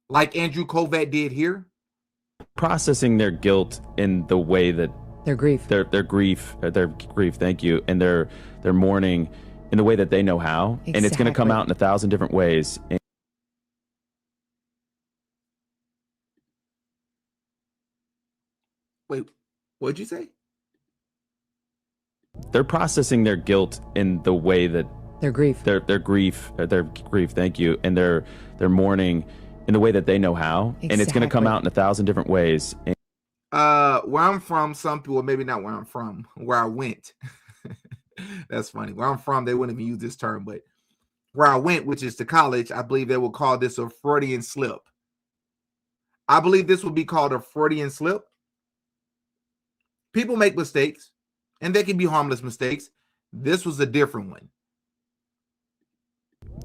[SPEAKER 1] Like Andrew Kovac did here?
[SPEAKER 9] Processing their guilt in the way that
[SPEAKER 10] their grief,
[SPEAKER 9] thank you, and their mourning in the way that they know how. And it's going to come out in 1,000 different ways.
[SPEAKER 1] Wait, what'd you say?
[SPEAKER 9] They're processing their guilt in the way that
[SPEAKER 10] their grief,
[SPEAKER 9] thank you, and their mourning in the way that they know how. And it's going to come out in 1,000 different ways.
[SPEAKER 1] Where I'm from, some people, maybe not where I'm from, where I went. That's funny. Where I'm from, they wouldn't even use this term, but where I went, which is to college, I believe they will call this a Freudian slip. I believe this would be called a Freudian slip. People make mistakes, and they can be harmless mistakes. This was a different one.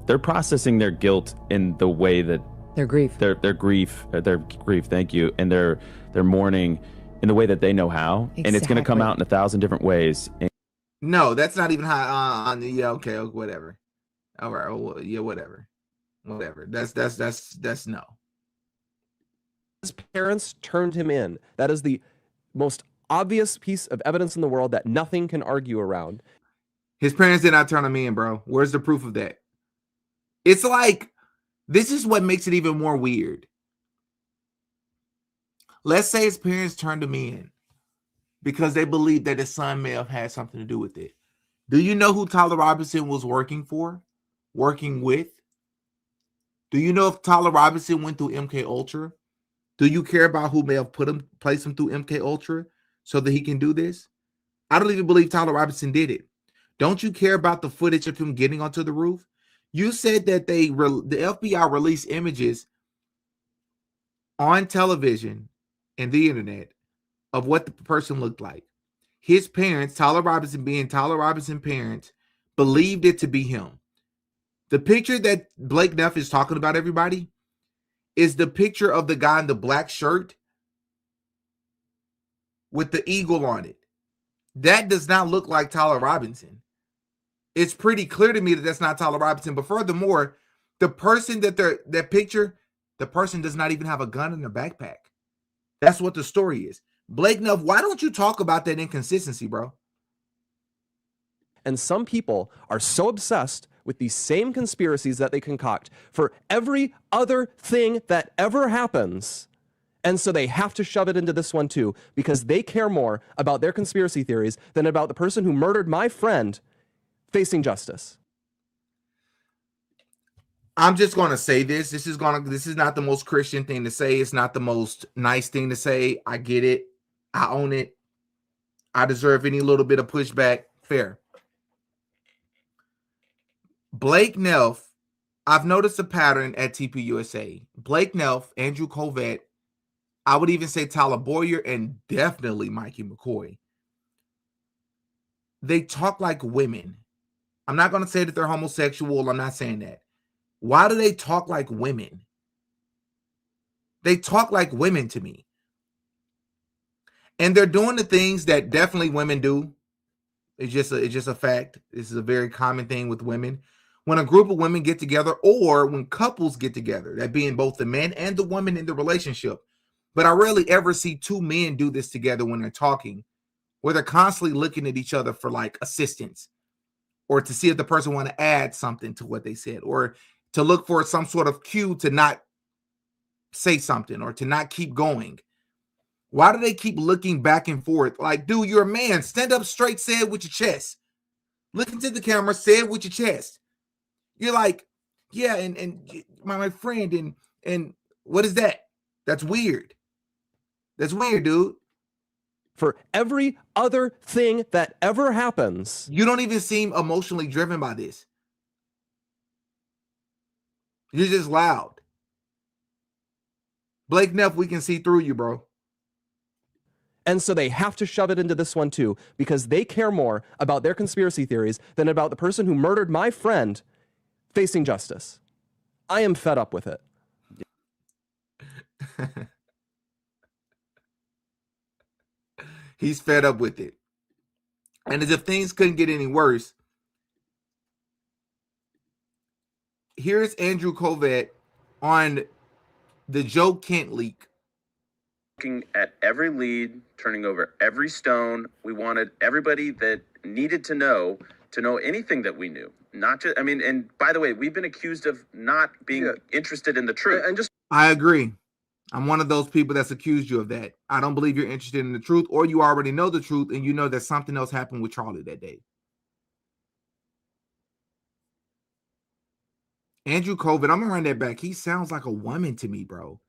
[SPEAKER 9] They're processing their guilt in the way that
[SPEAKER 10] their grief,
[SPEAKER 9] thank you, and their mourning in the way that they know how. And it's going to come out in 1,000 different ways.
[SPEAKER 1] No, that's not even how. Yeah, okay, whatever. All right, well, yeah, whatever. That's no.
[SPEAKER 8] His parents turned him in. That is the most obvious piece of evidence in the world that nothing can argue around.
[SPEAKER 1] His parents did not turn him in, bro. Where's the proof of that? It's like, this is what makes it even more weird. Let's say his parents turned him in because they believed that his son may have had something to do with it. Do you know who Tyler Robinson was working with? Do you know if Tyler Robinson went through MK Ultra? Do you care about who may have placed him through MK Ultra? so that he can do this? I don't even believe Tyler Robinson did it. Don't you care about the footage of him getting onto the roof? You said that the FBI released images on television and the internet of what the person looked like. His parents, Tyler Robinson being Tyler Robinson's parents, believed it to be him. The picture that Blake Neff is talking about, everybody, is the picture of the guy in the black shirt with the eagle on it. That does not look like Tyler Robinson. It's pretty clear to me that that's not Tyler Robinson. But furthermore, the person that picture, the person does not even have a gun in their backpack. That's what the story is. Blake Neff, why don't you talk about that inconsistency, bro?
[SPEAKER 8] And some people are so obsessed with these same conspiracies that they concoct for every other thing that ever happens. And so they have to shove it into this one too, because they care more about their conspiracy theories than about the person who murdered my friend facing justice.
[SPEAKER 1] I'm just going to say this. This is not the most Christian thing to say. It's not the most nice thing to say. I get it. I own it. I deserve any little bit of pushback. Fair. Blake Neff, I've noticed a pattern at TPUSA. Blake Neff, Andrew Covett, I would even say Tyler Boyer, and definitely Mikey McCoy. They talk like women. I'm not going to say that they're homosexual. I'm not saying that. Why do they talk like women? They talk like women to me. And they're doing the things that definitely women do. It's just a fact. This is a very common thing with women. When a group of women get together, or when couples get together, that being both the man and the woman in the relationship. But I rarely ever see two men do this together when they're talking, where they're constantly looking at each other for like assistance, or to see if the person want to add something to what they said, or to look for some sort of cue to not say something or to not keep going. Why do they keep looking back and forth? Like, dude, you're a man. Stand up straight, say it with your chest. Look into the camera, say it with your chest. You're like, yeah, and my friend, and what is that? That's weird. That's weird, dude.
[SPEAKER 8] For every other thing that ever happens.
[SPEAKER 1] You don't even seem emotionally driven by this. You're just loud. Blake Neff, we can see through you, bro.
[SPEAKER 8] And so they have to shove it into this one too, because they care more about their conspiracy theories than about the person who murdered my friend facing justice. I am fed up with it.
[SPEAKER 1] He's fed up with it. And as if things couldn't get any worse, here's Andrew Covett on the Joe Kent leak.
[SPEAKER 10] Looking at every lead, turning over every stone. We wanted everybody that needed to know anything that we knew. Not just, and by the way, we've been accused of not being interested in the truth. And just,
[SPEAKER 1] I agree. I'm one of those people that's accused you of that. I don't believe you're interested in the truth, or you already know the truth and you know that something else happened with Charlie that day. Andrew Covett, I'm gonna run that back. He sounds like a woman to me, bro.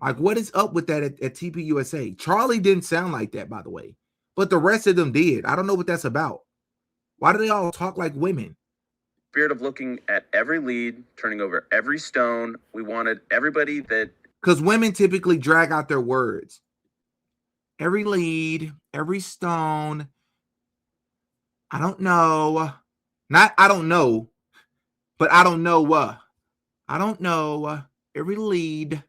[SPEAKER 1] Like, what is up with that at TPUSA? Charlie didn't sound like that, by the way, but the rest of them did. I don't know what that's about. Why do they all talk like women?
[SPEAKER 10] Spirit of looking at every lead, turning over every stone. We wanted everybody that...
[SPEAKER 1] Because women typically drag out their words. Every lead, every stone. I don't know. Not I don't know, but I don't know what. I don't know. Every lead.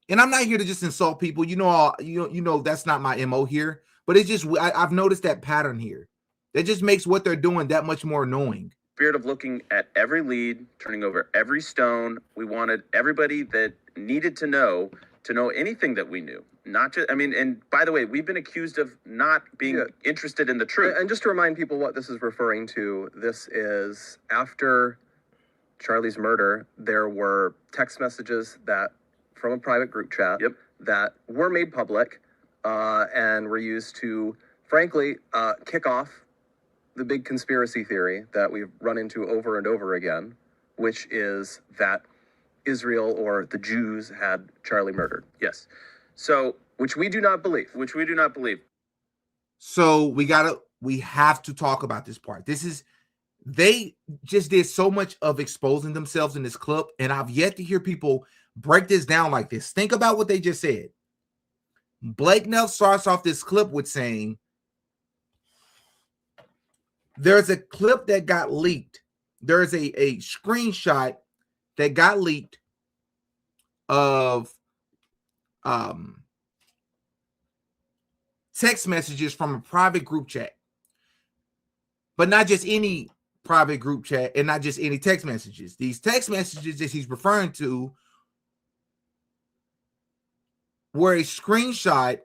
[SPEAKER 1] And I'm not here to just insult people. You know that's not my MO here. But it's just I've noticed that pattern here. That just makes what they're doing that much more annoying.
[SPEAKER 10] Spirit of looking at every lead, turning over every stone. We wanted everybody that needed to know anything that we knew. Not just, and by the way, we've been accused of not being interested in the truth.
[SPEAKER 11] And just to remind people what this is referring to, this is after Charlie's murder, there were text messages from a private group chat that were made public and were used to, frankly, kick off the big conspiracy theory that we've run into over and over again, which is that Israel or the Jews had Charlie murdered.
[SPEAKER 10] Yes. So, which we do not believe.
[SPEAKER 1] So we have to talk about this part. They just did so much of exposing themselves in this clip, and I've yet to hear people break this down like this. Think about what they just said. Blake Neff starts off this clip with saying, there's a clip that got leaked. There's a screenshot that got leaked of text messages from a private group chat. But not just any private group chat and not just any text messages. These text messages that he's referring to were a screenshot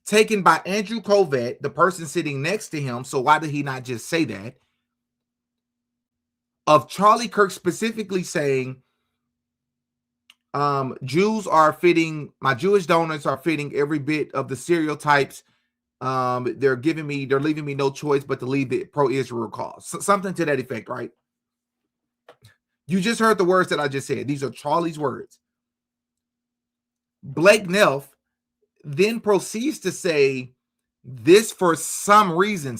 [SPEAKER 1] taken by Andrew Kovett, the person sitting next to him. So why did he not just say that? Of Charlie Kirk specifically saying, Jews are fitting, my Jewish donors are fitting every bit of the stereotypes. They're leaving me no choice but to lead the pro-Israel cause. Something to that effect, right? You just heard the words that I just said. These are Charlie's words. Blake Neff then proceeds to say this for some reason.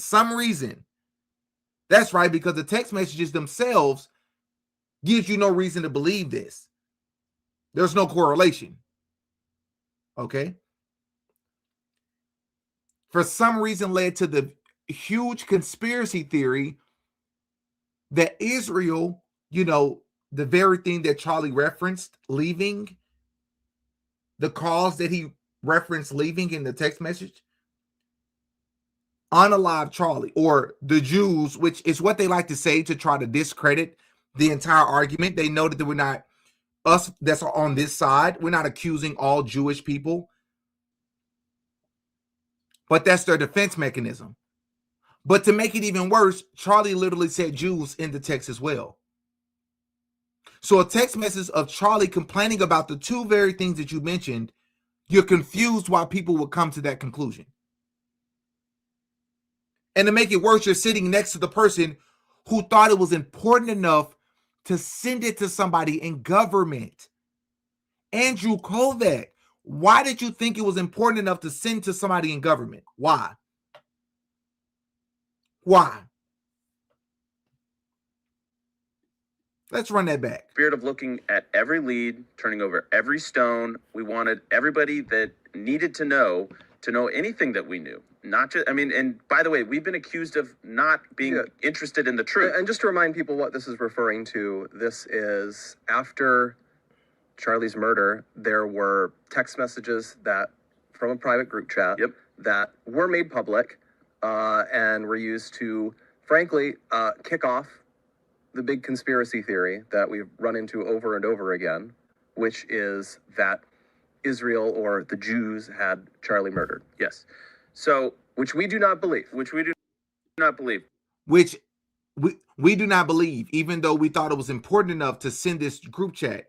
[SPEAKER 1] That's right, because the text messages themselves gives you no reason to believe this. There's no correlation. Okay? For some reason led to the huge conspiracy theory that Israel, the very thing that Charlie referenced, leaving, the cause that he referenced leaving in the text message, unalive Charlie, or the Jews, which is what they like to say to try to discredit the entire argument. They know that we're not, us that's on this side, we're not accusing all Jewish people. But that's their defense mechanism. But to make it even worse, Charlie literally said Jews in the text as well. So a text message of Charlie complaining about the two very things that you mentioned, you're confused why people would come to that conclusion. And to make it worse, you're sitting next to the person who thought it was important enough to send it to somebody in government. Andrew Kovett. Why did you think it was important enough to send to somebody in government? Why? Let's run that back.
[SPEAKER 10] Spirit of looking at every lead, turning over every stone. We wanted everybody that needed to know anything that we knew. Not just, and by the way, we've been accused of not being interested in the truth.
[SPEAKER 11] And just to remind people what this is referring to, this is after Charlie's murder, there were text messages that from a private group chat that were made public and were used to, frankly, kick off the big conspiracy theory that we've run into over and over again, which is that Israel or the Jews had Charlie murdered.
[SPEAKER 10] Yes. So, which we do not believe.
[SPEAKER 1] Which we do not believe, even though we thought it was important enough to send this group chat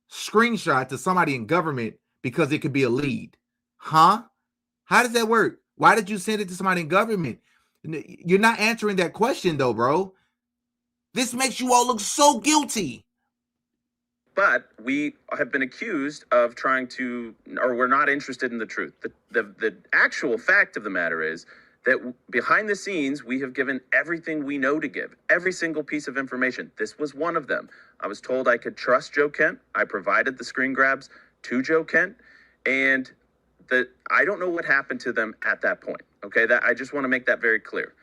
[SPEAKER 1] screenshot to somebody in government because it could be a lead. Huh? How does that work? Why did you send it to somebody in government? You're not answering that question though, bro. This makes you all look so guilty.
[SPEAKER 10] But we have been accused of trying to, or we're not interested in the truth. The actual fact of the matter is that behind the scenes, we have given everything we know to give, every single piece of information. This was one of them. I was told I could trust Joe Kent. I provided the screen grabs to Joe Kent, and I don't know what happened to them at that point. Okay, I just want to make that very clear.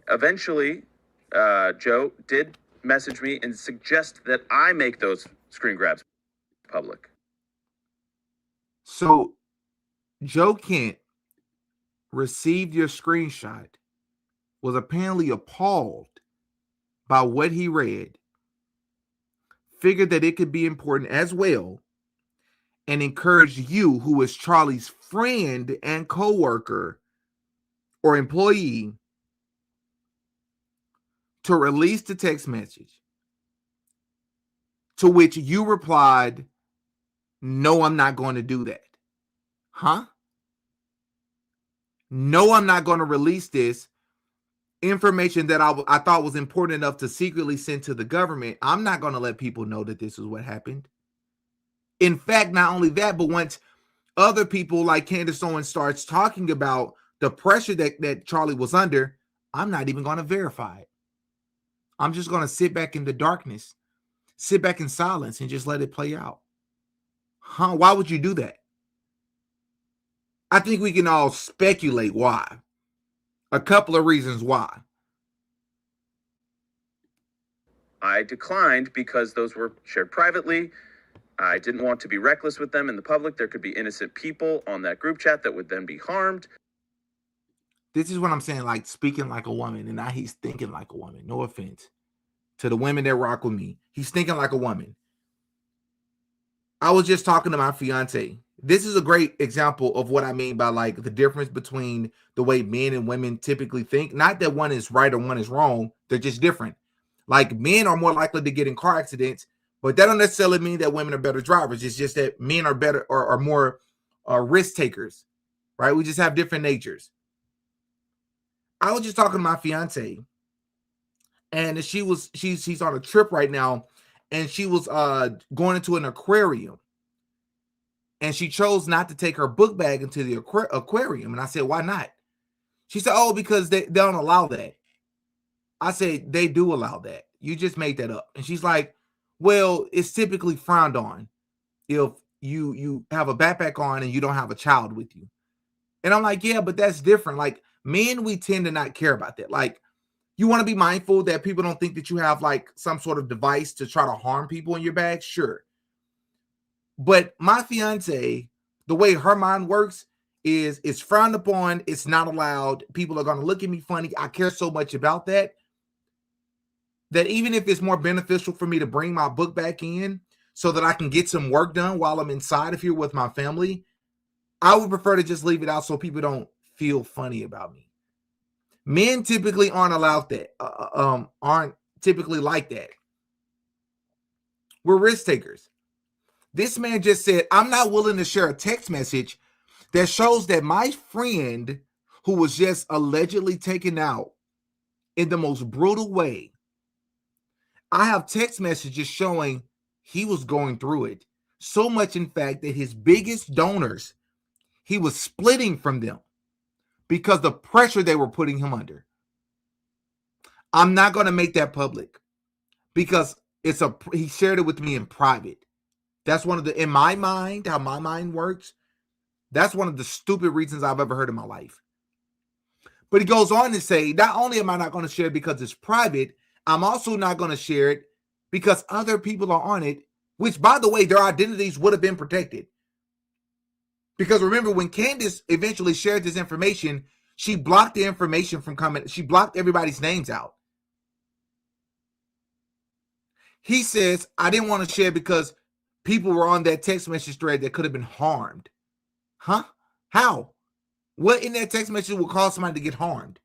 [SPEAKER 10] Eventually, Joe did message me and suggest that I make those screen grabs public.
[SPEAKER 1] So Joe Kent received your screenshot, was apparently appalled by what he read, figured that it could be important as well, and encouraged you, who is Charlie's friend and co-worker or employee, to release the text message, to which you replied, no, I'm not going to do that. Huh? No, I'm not going to release this information that I thought was important enough to secretly send to the government. I'm not going to let people know that this is what happened. In fact, not only that, but once other people like Candace Owens starts talking about the pressure that Charlie was under, I'm not even going to verify it. I'm just going to sit back in the darkness, sit back in silence, and just let it play out. Huh? Why would you do that? I think we can all speculate why. A couple of reasons why.
[SPEAKER 10] I declined because those were shared privately. I didn't want to be reckless with them in the public. There could be innocent people on that group chat that would then be harmed.
[SPEAKER 1] This is what I'm saying, like speaking like a woman, and now he's thinking like a woman. No offense to the women that rock with me. He's thinking like a woman. I was just talking to my fiance. This is a great example of what I mean by like the difference between the way men and women typically think. Not that one is right or one is wrong. They're just different. Like men are more likely to get in car accidents, but that don't necessarily mean that women are better drivers. It's just that men are better or are more risk takers, right? We just have different natures. I was just talking to my fiance, and she's on a trip right now, and she was going into an aquarium, and she chose not to take her book bag into the aquarium. And I said, why not? She said, oh, because they don't allow that. I said, they do allow that. You just made that up. And she's like, well, it's typically frowned on if you have a backpack on and you don't have a child with you. And I'm like, yeah, but that's different. Like men, we tend to not care about that. Like you want to be mindful that people don't think that you have like some sort of device to try to harm people in your bag. Sure. But my fiance, the way her mind works is it's frowned upon. It's not allowed. People are going to look at me funny. I care so much about that even if it's more beneficial for me to bring my book back in so that I can get some work done while I'm inside of here with my family, I would prefer to just leave it out so people don't feel funny about me. Men typically aren't allowed that, aren't typically like that. We're risk takers. This man just said, I'm not willing to share a text message that shows that my friend who was just allegedly taken out in the most brutal way, I have text messages showing he was going through it. So much, in fact, that his biggest donors, he was splitting from them because the pressure they were putting him under. I'm not going to make that public because he shared it with me in private. That's one of the, in my mind, how my mind works, that's one of the stupid reasons I've ever heard in my life. But he goes on to say, not only am I not going to share it because it's private, I'm also not going to share it because other people are on it, which, by the way, their identities would have been protected. Because remember, when Candace eventually shared this information, she blocked the information from coming. She blocked everybody's names out. He says, I didn't want to share because people were on that text message thread that could have been harmed. Huh? How? What in that text message will cause somebody to get harmed?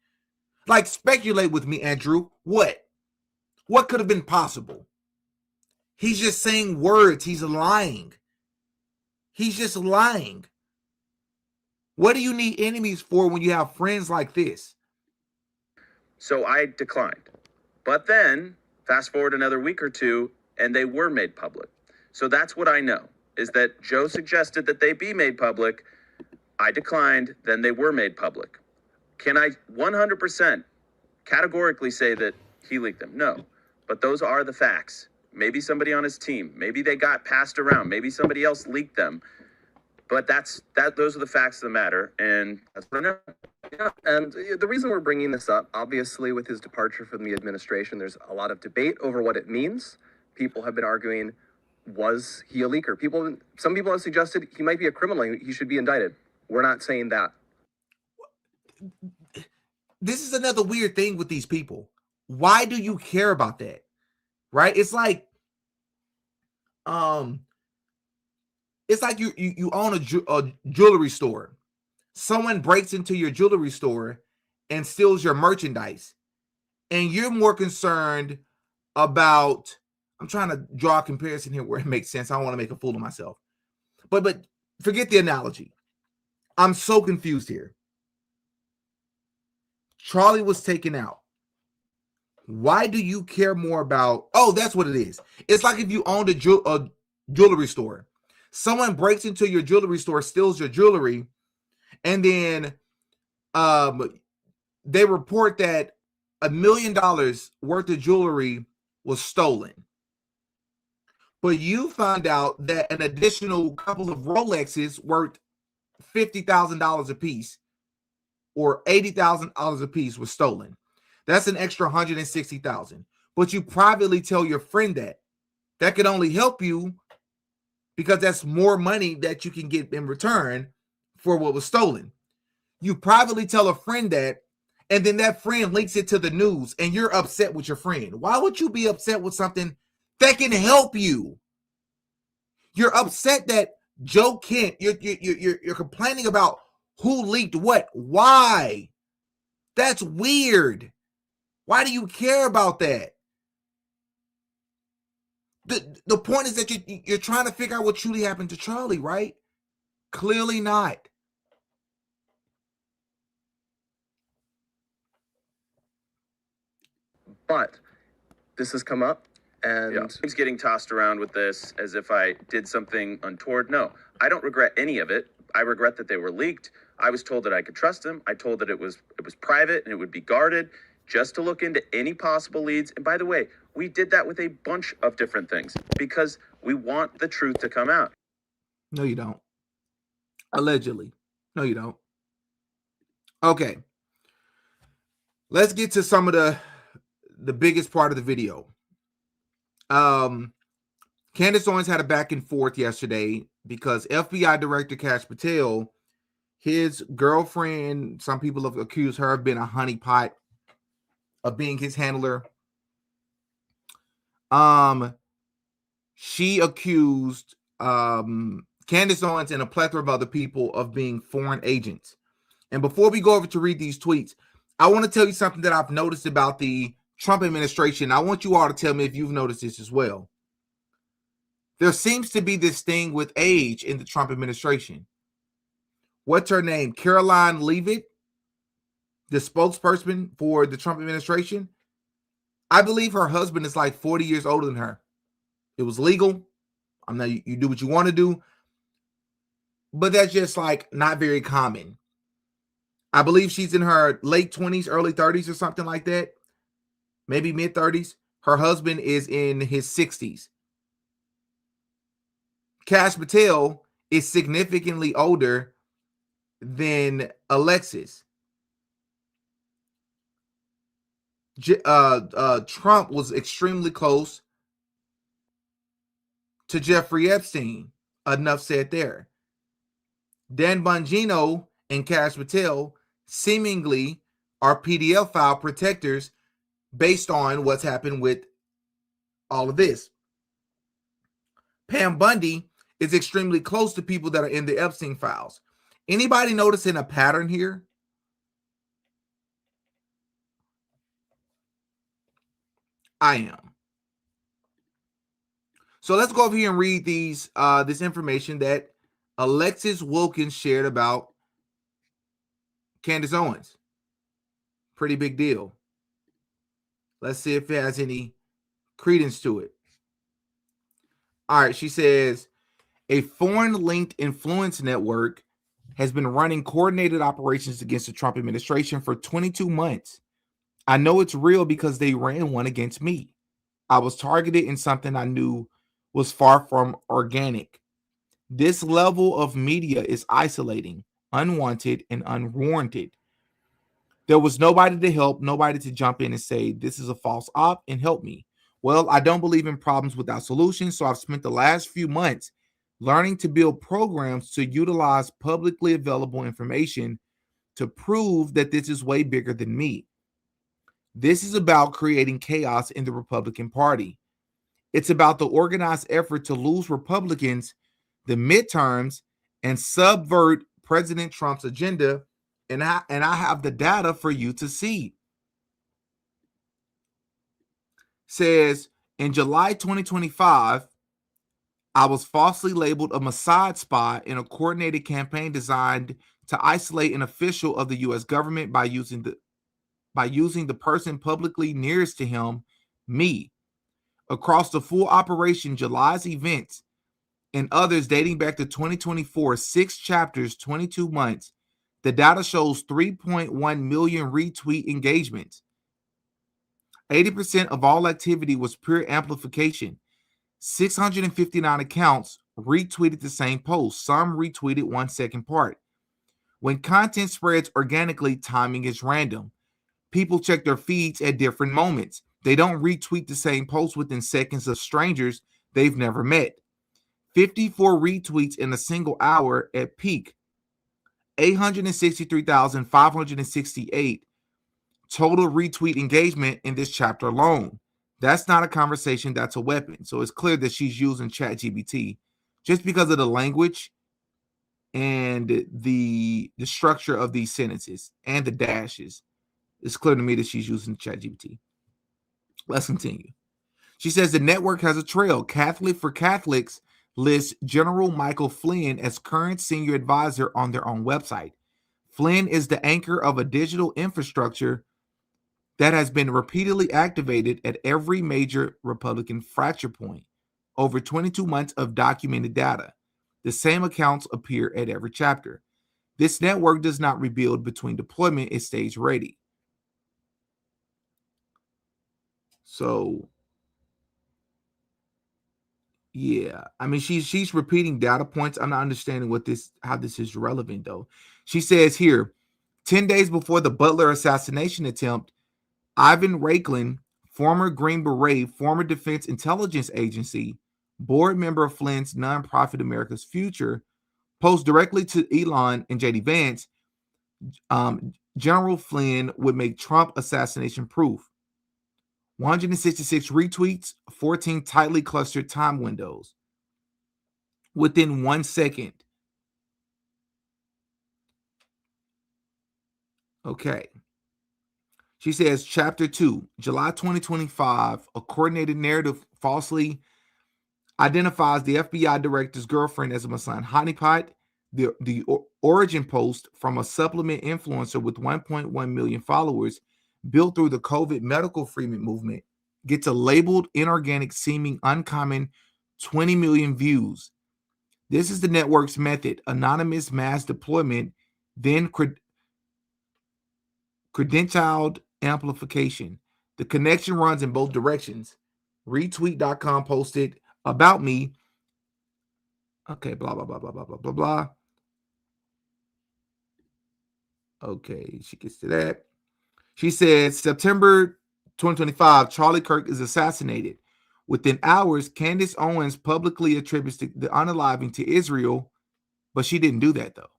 [SPEAKER 1] Like, speculate with me, Andrew. What? What could have been possible? He's just saying words. He's lying. He's just lying. What do you need enemies for when you have friends like this?
[SPEAKER 10] So I declined. But then, fast forward another week or two, and they were made public. So that's what I know, is that Joe suggested that they be made public. I declined, then they were made public. Can I 100% categorically say that he leaked them? No. But those are the facts. Maybe somebody on his team, maybe they got passed around, maybe somebody else leaked them. But those are the facts of the matter, and that's what I know.
[SPEAKER 11] Yeah, and the reason we're bringing this up, obviously, with his departure from the administration, there's a lot of debate over what it means. People have been arguing, was he a leaker? Some people have suggested he might be a criminal. He should be indicted. We're not saying that.
[SPEAKER 1] This is another weird thing with these people. Why do you care about that? Right? It's like you own a jewelry store. Someone breaks into your jewelry store and steals your merchandise, and you're more concerned about, I'm trying to draw a comparison here where it makes sense. I don't want to make a fool of myself. But forget the analogy. I'm so confused here. Charlie was taken out. Why do you care more about, oh, that's what it is. It's like if you owned a jewelry store. Someone breaks into your jewelry store, steals your jewelry, and then they report that $1 million worth of jewelry was stolen. But you find out that an additional couple of Rolexes worth $50,000 a piece or $80,000 a piece was stolen. That's an extra $160,000. But you privately tell your friend that could only help you because that's more money that you can get in return for what was stolen. You privately tell a friend that, and then that friend links it to the news, and you're upset with your friend. Why would you be upset with something that can help you? You're upset that Joe Kent, you're complaining about who leaked what. Why? That's weird. Why do you care about that? The point is that you're trying to figure out what truly happened to Charlie, right? Clearly not.
[SPEAKER 11] But this has come up, and
[SPEAKER 10] He's getting tossed around with this as if I did something untoward. No, I don't regret any of it. I regret that they were leaked. I was told that I could trust them. I told that it was private and it would be guarded just to look into any possible leads. And by the way, we did that with a bunch of different things because we want the truth to come out.
[SPEAKER 1] No, you don't. Allegedly. No, you don't. Okay. Let's get to some of the biggest part of the video. Candace Owens had a back and forth yesterday because FBI Director Kash Patel, his girlfriend, some people have accused her of being a honeypot, of being his handler. She accused Candace Owens and a plethora of other people of being foreign agents. And before we go over to read these tweets, I want to tell you something that I've noticed about the Trump administration. I want you all to tell me if you've noticed this as well. There seems to be this thing with age in the Trump administration. What's her name? Caroline Leavitt, the spokesperson for the Trump administration. I believe her husband is like 40 years older than her. It was legal. I'm not, you do what you want to do. But that's just like not very common. I believe she's in her late 20s, early 30s or something like that. Maybe mid 30s. Her husband is in his 60s. Kash Patel is significantly older than Alexis. Trump was extremely close to Jeffrey Epstein. Enough said there. Dan Bongino and Kash Patel seemingly are PDF file protectors based on what's happened with all of this. Pam Bundy is extremely close to people that are in the Epstein files. Anybody noticing a pattern here? I am. So let's go over here and read these this information that Alexis Wilkins shared about Candace Owens. Pretty big deal. Let's see if it has any credence to it. All right, she says, a foreign-linked influence network has been running coordinated operations against the Trump administration for 22 months. I know it's real because they ran one against me. I was targeted in something I knew was far from organic. This level of media is isolating, unwanted, and unwarranted. There was nobody to help, nobody to jump in and say, this is a false op and help me. Well, I don't believe in problems without solutions, so I've spent the last few months learning to build programs to utilize publicly available information to prove that this is way bigger than me. This is about creating chaos in the Republican Party. It's about the organized effort to lose Republicans the midterms and subvert President Trump's agenda, and I have the data for you to see. Says, in July 2025, I was falsely labeled a Mossad spy in a coordinated campaign designed to isolate an official of the U.S. government by using the person publicly nearest to him, me. Across the full operation, July's events, and others dating back to 2024, 6 chapters, 22 months, the data shows 3.1 million retweet engagements. 80% of all activity was pure amplification. 659 accounts retweeted the same post. Some retweeted 1 second part. When content spreads organically, timing is random. People check their feeds at different moments. They don't retweet the same post within seconds of strangers they've never met. 54 retweets in a single hour at peak. 863,568 total retweet engagement in this chapter alone. That's not a conversation, that's a weapon. So it's clear that she's using ChatGPT just because of the language and the structure of these sentences and the dashes. It's clear to me that she's using ChatGPT. Let's continue. She says the network has a trail. Catholic for Catholics lists General Michael Flynn as current senior advisor on their own website. Flynn is the anchor of a digital infrastructure that has been repeatedly activated at every major Republican fracture point. Over 22 months of documented data. The same accounts appear at every chapter. This network does not rebuild between deployment, it stays ready. So, yeah, I mean, she's repeating data points. I'm not understanding how this is relevant, though. She says here, 10 days before the Butler assassination attempt, Ivan Raiklin, former Green Beret, former Defense Intelligence Agency, board member of Flynn's nonprofit America's Future, posed directly to Elon and JD Vance, General Flynn would make Trump assassination proof. 166 retweets, 14 tightly clustered time windows. Within 1 second. Okay. She says, Chapter 2, July 2025, a coordinated narrative falsely identifies the FBI director's girlfriend as a Masan honeypot. The origin post from a supplement influencer with 1.1 million followers built through the COVID medical freedom movement gets a labeled inorganic seeming uncommon 20 million views. This is the network's method, anonymous mass deployment, then credentialed amplification. The connection runs in both directions. Retweet.com posted about me. Okay, blah, blah, blah, blah, blah, blah, blah, blah. Okay, she gets to that. She said, September 2025, Charlie Kirk is assassinated. Within hours, Candace Owens publicly attributes the unaliving to Israel, but she didn't do that, though.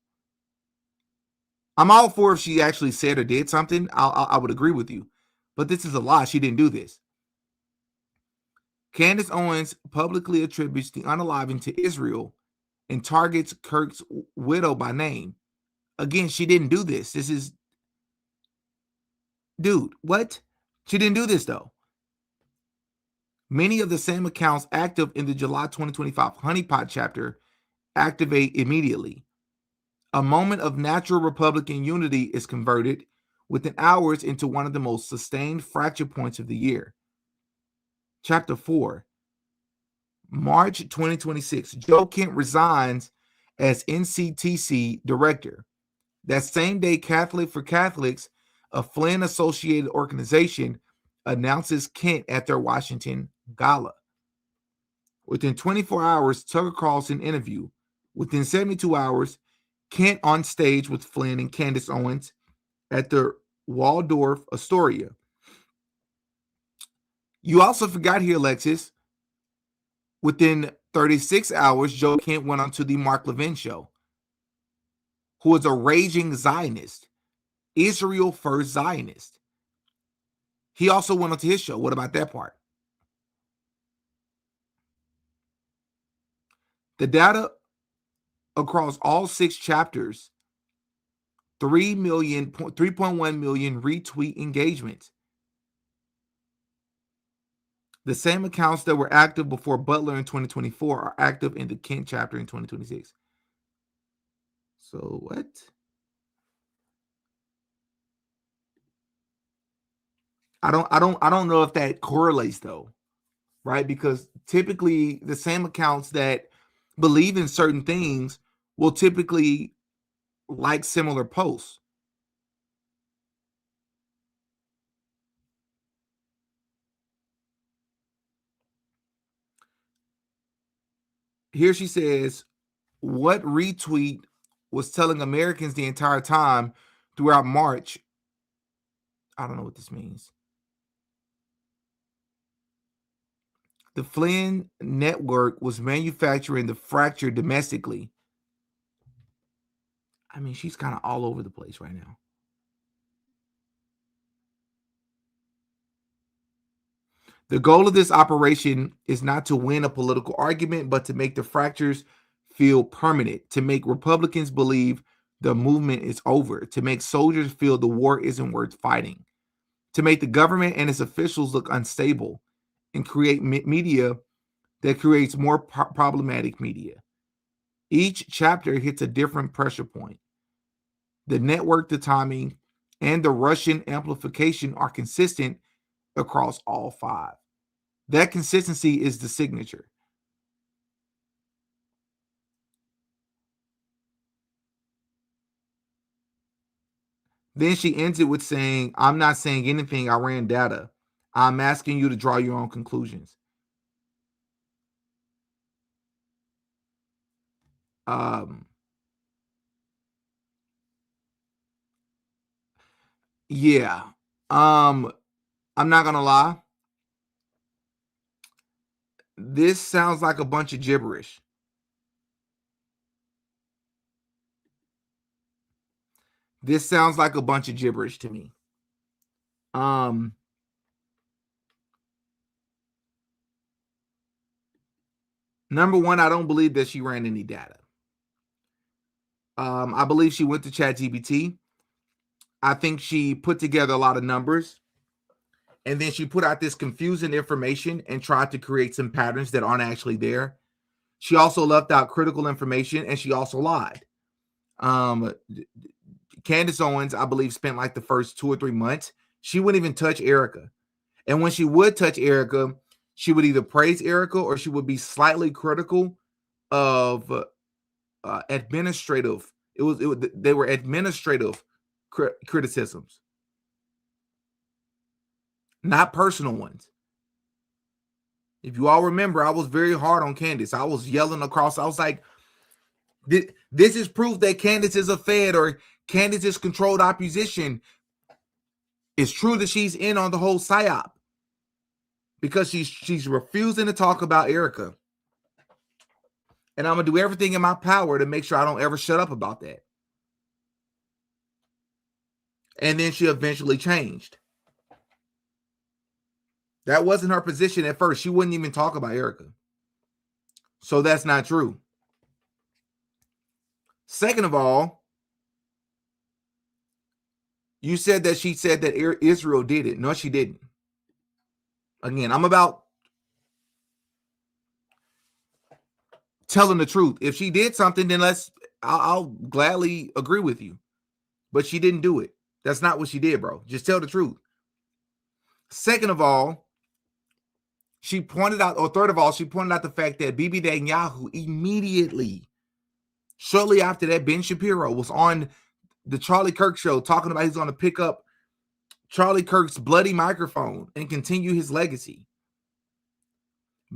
[SPEAKER 1] I'm all for if she actually said or did something, I would agree with you. But this is a lie. She didn't do this. Candace Owens publicly attributes the unaliving to Israel and targets Kirk's widow by name. Again, she didn't do this. This is... Dude, what? She didn't do this, though. Many of the same accounts active in the July 2025 honeypot chapter activate immediately. A moment of natural Republican unity is converted within hours into one of the most sustained fracture points of the year. Chapter 4, March 2026, Joe Kent resigns as NCTC director. That same day, Catholic for Catholics, a Flynn-associated organization, announces Kent at their Washington gala. Within 24 hours, Tucker Carlson interview. Within 72 hours, Kent on stage with Flynn and Candace Owens at the Waldorf Astoria. You also forgot here, Alexis, within 36 hours, Joe Kent went on to the Mark Levin show, who is a raging Zionist, Israel first Zionist. He also went on to his show. What about that part? The data across all 6 chapters, 3.1 million retweet engagements. The same accounts that were active before Butler in 2024 are active in the Kent chapter in 2026. So what? I don't know if that correlates though, right? Because typically the same accounts that believe in certain things will typically like similar posts. Here she says, what retweet was telling Americans the entire time throughout March? I don't know what this means. The Flynn network was manufacturing the fracture domestically. I mean, she's kind of all over the place right now. The goal of this operation is not to win a political argument, but to make the fractures feel permanent, to make Republicans believe the movement is over, to make soldiers feel the war isn't worth fighting, to make the government and its officials look unstable, and create media that creates more problematic media. Each chapter hits a different pressure point. The network, the timing, and the Russian amplification are consistent across all 5. That consistency is the signature. Then she ends it with saying, I'm not saying anything, I ran data. I'm asking you to draw your own conclusions. Yeah. I'm not gonna lie. This sounds like a bunch of gibberish. This sounds like a bunch of gibberish to me. Number one, I don't believe that she ran any data. I believe she went to ChatGPT. I think she put together a lot of numbers, and then she put out this confusing information and tried to create some patterns that aren't actually there. She also left out critical information, and she also lied. Candace Owens, I believe, spent like the first 2 or 3 months. She wouldn't even touch Erika. And when she would touch Erika, she would either praise Erika or she would be slightly critical of administrative. They were administrative criticisms, not personal ones. If you all remember, I was very hard on Candace. I was yelling across. I was like, this is proof that Candace is a Fed or Candace is controlled opposition. It's true that she's in on the whole psyop because she's refusing to talk about Erika. And I'm going to do everything in my power to make sure I don't ever shut up about that. And then she eventually changed. That wasn't her position at first. She wouldn't even talk about Erika. So that's not true. Second of all, you said that she said that Israel did it. No, she didn't. Again, I'm about telling the truth. If she did something, then I'll gladly agree with you. But she didn't do it. That's not what she did, bro. Just tell the truth. Second of all, she pointed out, or third of all, she pointed out the fact that Bibi Netanyahu immediately, shortly after that, Ben Shapiro was on the Charlie Kirk show talking about he's going to pick up Charlie Kirk's bloody microphone and continue his legacy.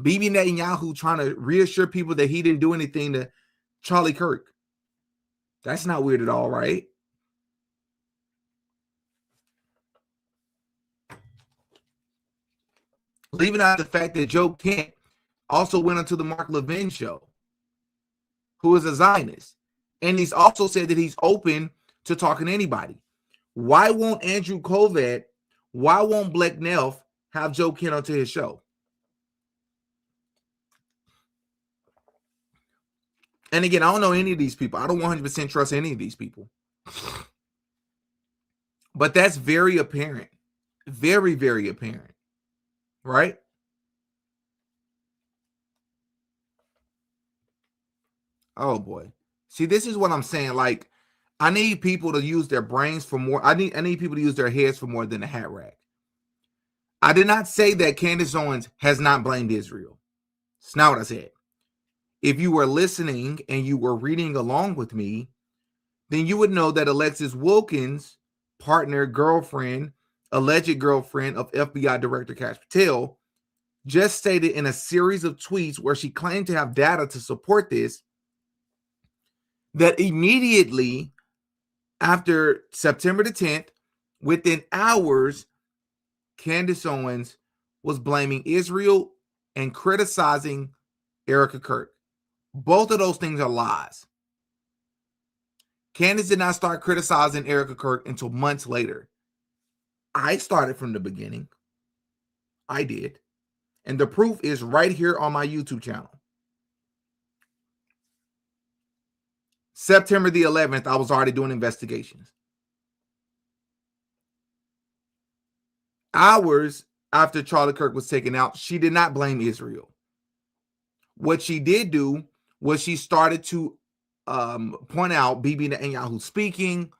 [SPEAKER 1] Bibi Netanyahu trying to reassure people that he didn't do anything to Charlie Kirk. That's not weird at all, right? Leaving out the fact that Joe Kent also went onto the Mark Levin show, who is a Zionist. And he's also said that he's open to talking to anybody. Why won't Andrew Kovac, why won't Black Nelf have Joe Kent onto his show? And again, I don't know any of these people. I don't 100% trust any of these people. But that's very apparent. Very, very apparent. Right? Oh, boy. See, this is what I'm saying. Like, I need people to use their brains for more. I need people to use their heads for more than a hat rack. I did not say that Candace Owens has not blamed Israel. It's not what I said. If you were listening and you were reading along with me, then you would know that Alexis Wilkins' partner, girlfriend, alleged girlfriend of FBI Director Kash Patel, just stated in a series of tweets where she claimed to have data to support this, that immediately after September the 10th, within hours, Candace Owens was blaming Israel and criticizing Erika Kirk. Both of those things are lies. Candace did not start criticizing Erika Kirk until months later. I started from the beginning. I did. And the proof is right here on my YouTube channel. September the 11th, I was already doing investigations. Hours after Charlie Kirk was taken out, she did not blame Israel. What she did do was she started to point out Bibi Netanyahu speaking,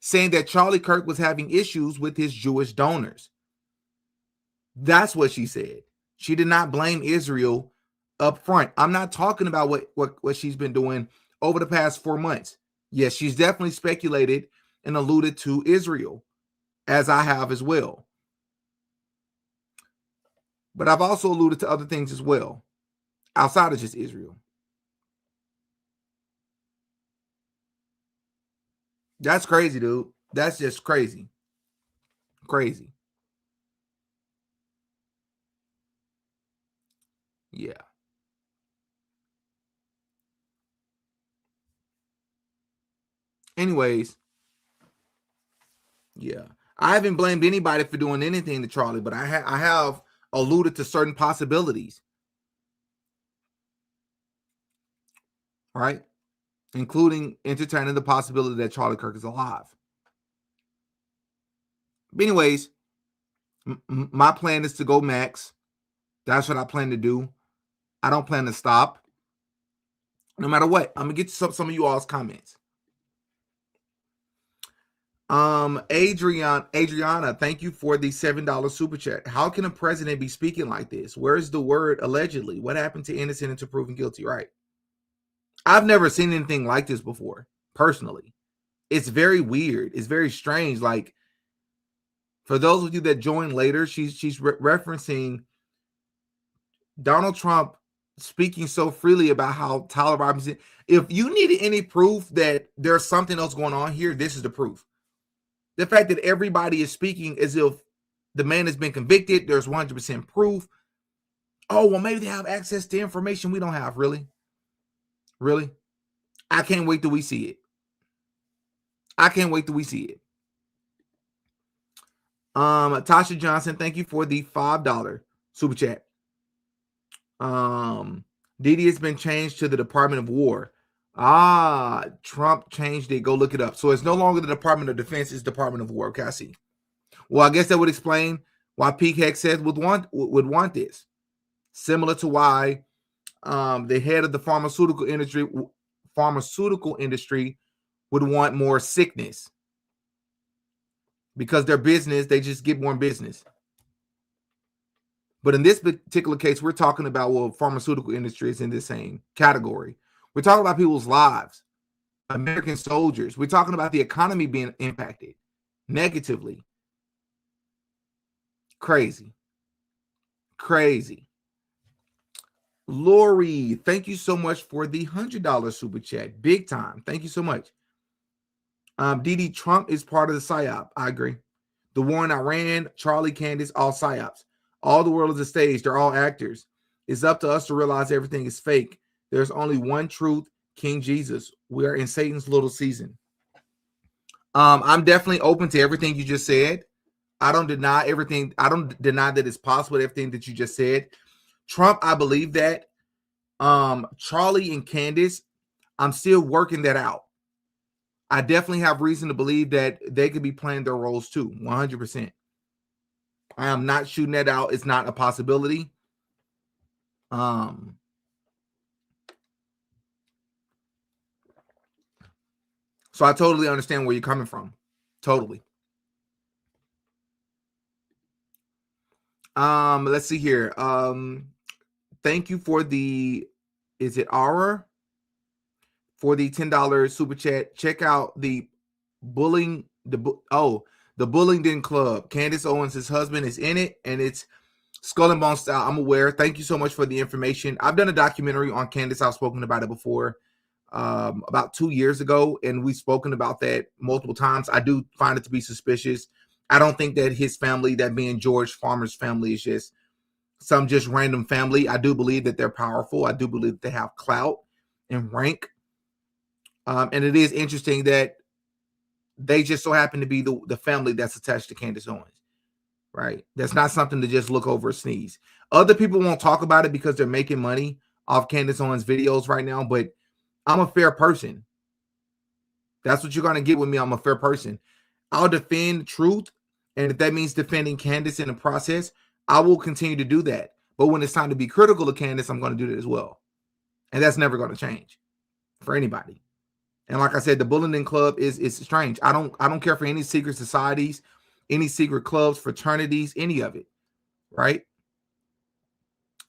[SPEAKER 1] saying that Charlie Kirk was having issues with his Jewish donors. That's what she said. She did not blame Israel up front. I'm not talking about what she's been doing over the past 4 months. Yes, she's definitely speculated and alluded to Israel, as I have as well. But I've also alluded to other things as well, outside of just Israel. That's crazy, dude. That's just crazy. Crazy. Yeah. Anyways, yeah. I haven't blamed anybody for doing anything to Charlie, but I have alluded to certain possibilities. Right? Including entertaining the possibility that Charlie Kirk is alive. But anyways, my plan is to go max. That's what I plan to do. I don't plan to stop. No matter what, I'm gonna get to some of you all's comments. Adriana, thank you for the $7 super chat. How can a president be speaking like this? Where's the word allegedly? What happened to innocent until proven guilty? Right. I've never seen anything like this before, personally. It's very weird. It's very strange. Like, for those of you that joined later, she's referencing Donald Trump speaking so freely about how Tyler Robinson. If you needed any proof that there's something else going on here, this is the proof. The fact that everybody is speaking as if the man has been convicted, there's 100% proof. Oh, well, maybe they have access to information we don't have. Really? Really? I can't wait till we see it. I can't wait till we see it. Tasha Johnson, thank you for the $5 super chat. Didi has been changed to the Department of War. Trump changed it. Go look it up. So it's no longer the Department of Defense, it's Department of War. Okay, I see. Well, I guess that would explain why PKX said would want this. Similar to why the head of the pharmaceutical industry would want more sickness. Because their business, they just get more business. But in this particular case, we're talking about, well, pharmaceutical industry is in the same category. We're talking about people's lives, American soldiers. We're talking about the economy being impacted negatively. Crazy. Crazy. Lori, thank you so much for the $100 super chat. Big time. Thank you so much. Didi, Trump is part of the PSYOP. I agree. The war in Iran, Charlie, Candace, all PSYOPs. All the world is a stage. They're all actors. It's up to us to realize everything is fake. There's only one truth, King Jesus. We are in Satan's little season. I'm definitely open to everything you just said. I don't deny everything. I don't deny that it's possible, everything that you just said. Trump, I believe that. Charlie and Candace, I'm still working that out. I definitely have reason to believe that they could be playing their roles too, 100%. I am not shooting that out. It's not a possibility. So I totally understand where you're coming from. Totally. Let's see here. Thank you for the is it Aura for the $10 super chat. Check out the Bullingdon Club. Candace Owens' husband is in it, and it's Skull and Bone style. I'm aware. Thank you so much for the information. I've done a documentary on Candace. I've spoken about it before, about 2 years ago, and we've spoken about that multiple times. I do find it to be suspicious. I don't think that his family, that being George Farmer's family, is just some just random family. I do believe that they're powerful. I do believe that they have clout and rank. And it is interesting that they just so happen to be the family that's attached to Candace Owens, right? That's not something to just look over or sneeze. Other people won't talk about it because they're making money off Candace Owens videos right now, but I'm a fair person. That's what you're going to get with me. I'm a fair person. I'll defend truth, and if that means defending Candace in the process, I will continue to do that. But when it's time to be critical of Candace, I'm going to do that as well. And that's never going to change for anybody. And like I said, the Bullingdon Club is strange. I don't care for any secret societies, any secret clubs, fraternities, any of it, right?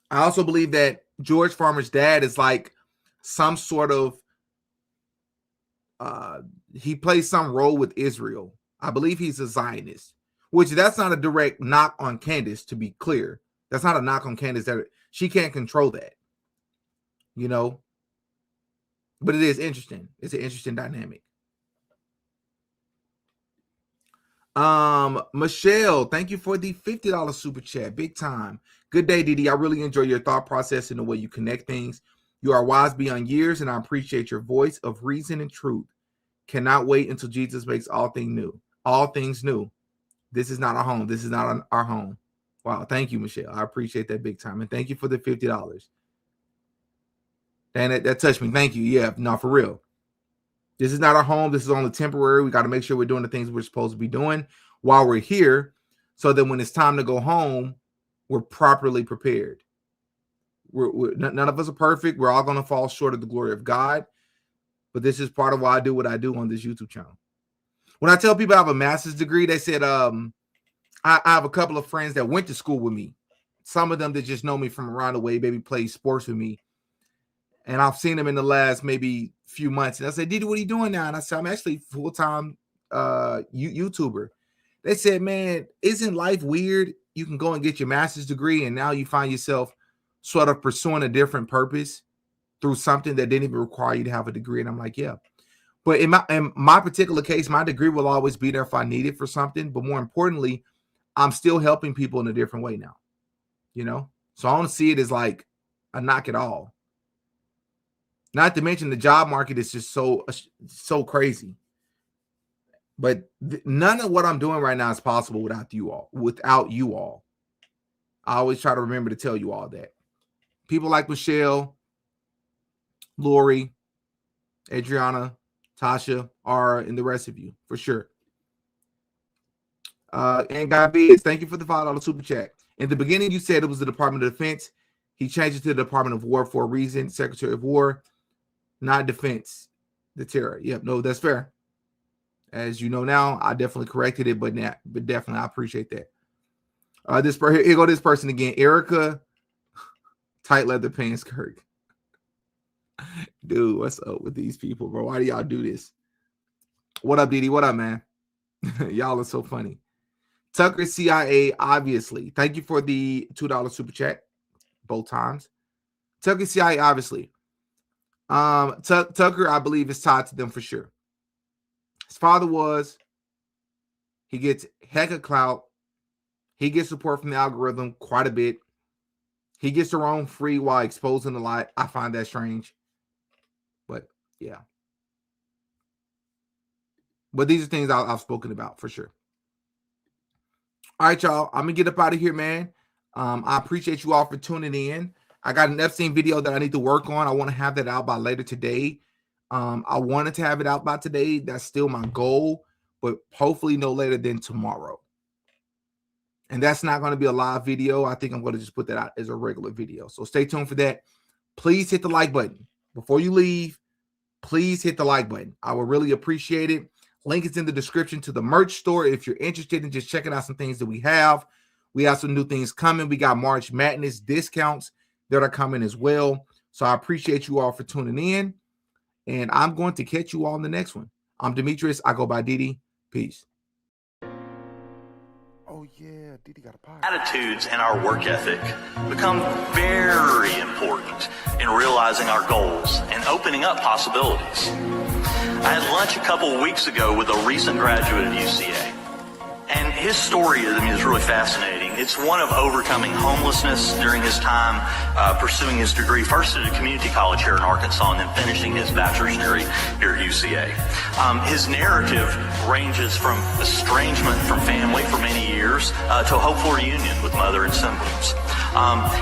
[SPEAKER 1] I also believe that George Farmer's dad is like some sort of he plays some role with Israel. I believe he's a Zionist, which that's not a direct knock on Candace, to be clear. That's not a knock on Candace. That she can't control that, you know. But it is interesting. It's an interesting dynamic. Michelle, thank you for the $50 super chat. Big time. Good day, Didi. I really enjoy your thought process and the way you connect things. You are wise beyond years, and I appreciate your voice of reason and truth. Cannot wait until Jesus makes all things new. All things new. This is not our home. This is not our home. Wow. Thank you, Michelle. I appreciate that big time. And thank you for the $50. And that touched me. Thank you. Yeah, no, for real. This is not our home. This is only temporary. We got to make sure we're doing the things we're supposed to be doing while we're here, so that when it's time to go home, we're properly prepared. None of us are perfect. We're all going to fall short of the glory of God. But this is part of why I do what I do on this YouTube channel. When I tell people I have a master's degree, they said I have a couple of friends that went to school with me. Some of them that just know me from around the way, maybe play sports with me. And I've seen them in the last maybe few months. And I said, Didi, what are you doing now? And I said, I'm actually full-time YouTuber. They said, man, isn't life weird? You can go and get your master's degree, and now you find yourself sort of pursuing a different purpose through something that didn't even require you to have a degree. And I'm like, yeah. But in my particular case, my degree will always be there if I need it for something. But more importantly, I'm still helping people in a different way now, you know? So I don't see it as like a knock at all. Not to mention the job market is just so crazy. But none of what I'm doing right now is possible without you all. I always try to remember to tell you all that. People like Michelle, Lori, Adriana, Tasha, Ara, and the rest of you, for sure. And God Biz, thank you for the $5 super chat. In the beginning, you said it was the Department of Defense. He changed it to the Department of War for a reason. Secretary of War, not Defense. The terror. Yep, no, that's fair. As you know now, I definitely corrected it, but definitely I appreciate that. Here go this person again. Erika, tight leather pants, Kirk. Dude, what's up with these people, bro? Why do y'all do this? What up, Didi? What up, man? Y'all are so funny. Tucker CIA, obviously. Thank you for the $2 super chat both times. Tucker CIA, obviously. Tucker, I believe, is tied to them for sure. His father was. He gets heck of clout. He gets support from the algorithm quite a bit. He gets to roam free while exposing the lie. I find that strange. But, yeah. But these are things I've spoken about for sure. All right, y'all. I'm going to get up out of here, man. I appreciate you all for tuning in. I got an Epstein video that I need to work on. I want to have that out by later today. I wanted to have it out by today. That's still my goal, but hopefully no later than tomorrow. And that's not going to be a live video. I think I'm going to just put that out as a regular video. So stay tuned for that. Please hit the like button. Before you leave, please hit the like button. I would really appreciate it. Link is in the description to the merch store if you're interested in just checking out some things that we have. We have some new things coming. We got March Madness discounts that are coming as well. So I appreciate you all for tuning in, and I'm going to catch you all in the next one. I'm Demetrius. I go by Didi. Peace.
[SPEAKER 12] Oh yeah, Didi got a podcast.
[SPEAKER 13] Attitudes and our work ethic become very important in realizing our goals and opening up possibilities. I had lunch a couple of weeks ago with a recent graduate at UCA. And his story is really fascinating. It's one of overcoming homelessness during his time pursuing his degree, first at a community college here in Arkansas, and then finishing his bachelor's degree here at UCA. His narrative ranges from estrangement from family for many years to a hopeful reunion with mother and siblings.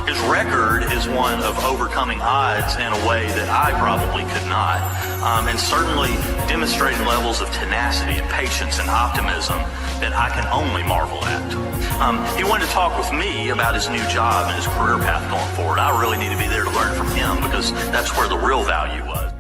[SPEAKER 13] His record is one of overcoming odds in a way that I probably could not, and certainly demonstrating levels of tenacity and patience and optimism that I can only marvel at. He wanted to talk with me about his new job and his career path going forward. I really need to be there to learn from him because that's where the real value was.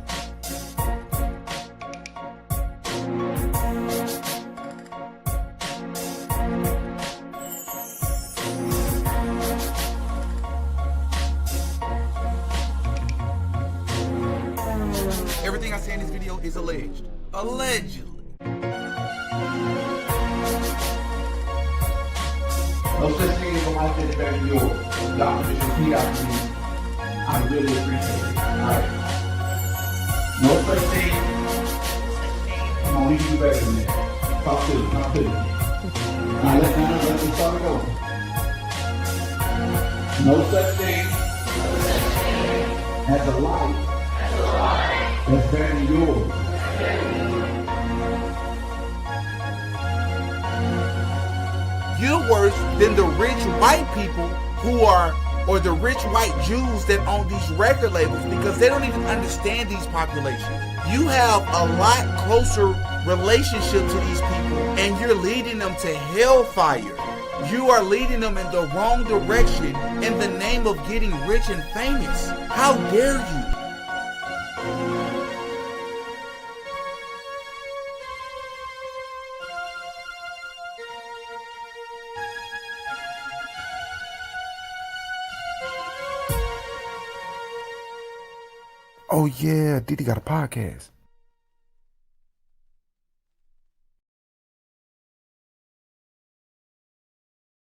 [SPEAKER 1] Everything I say in this video is alleged. Allegedly.
[SPEAKER 14] No such thing as a life that's better than yours. Y'all can just repeat after me. I really appreciate it. Alright. No such thing. Come on, we can do better than that. Talk to me. Alright, let's start it over. No such thing as a life that's better than yours.
[SPEAKER 1] You're worse than the rich white people who are, or the rich white Jews that own these record labels, because they don't even understand these populations. You have a lot closer relationship to these people, and you're leading them to hellfire. You are leading them in the wrong direction in the name of getting rich and famous. How dare you?
[SPEAKER 12] Oh yeah, Didi got a podcast.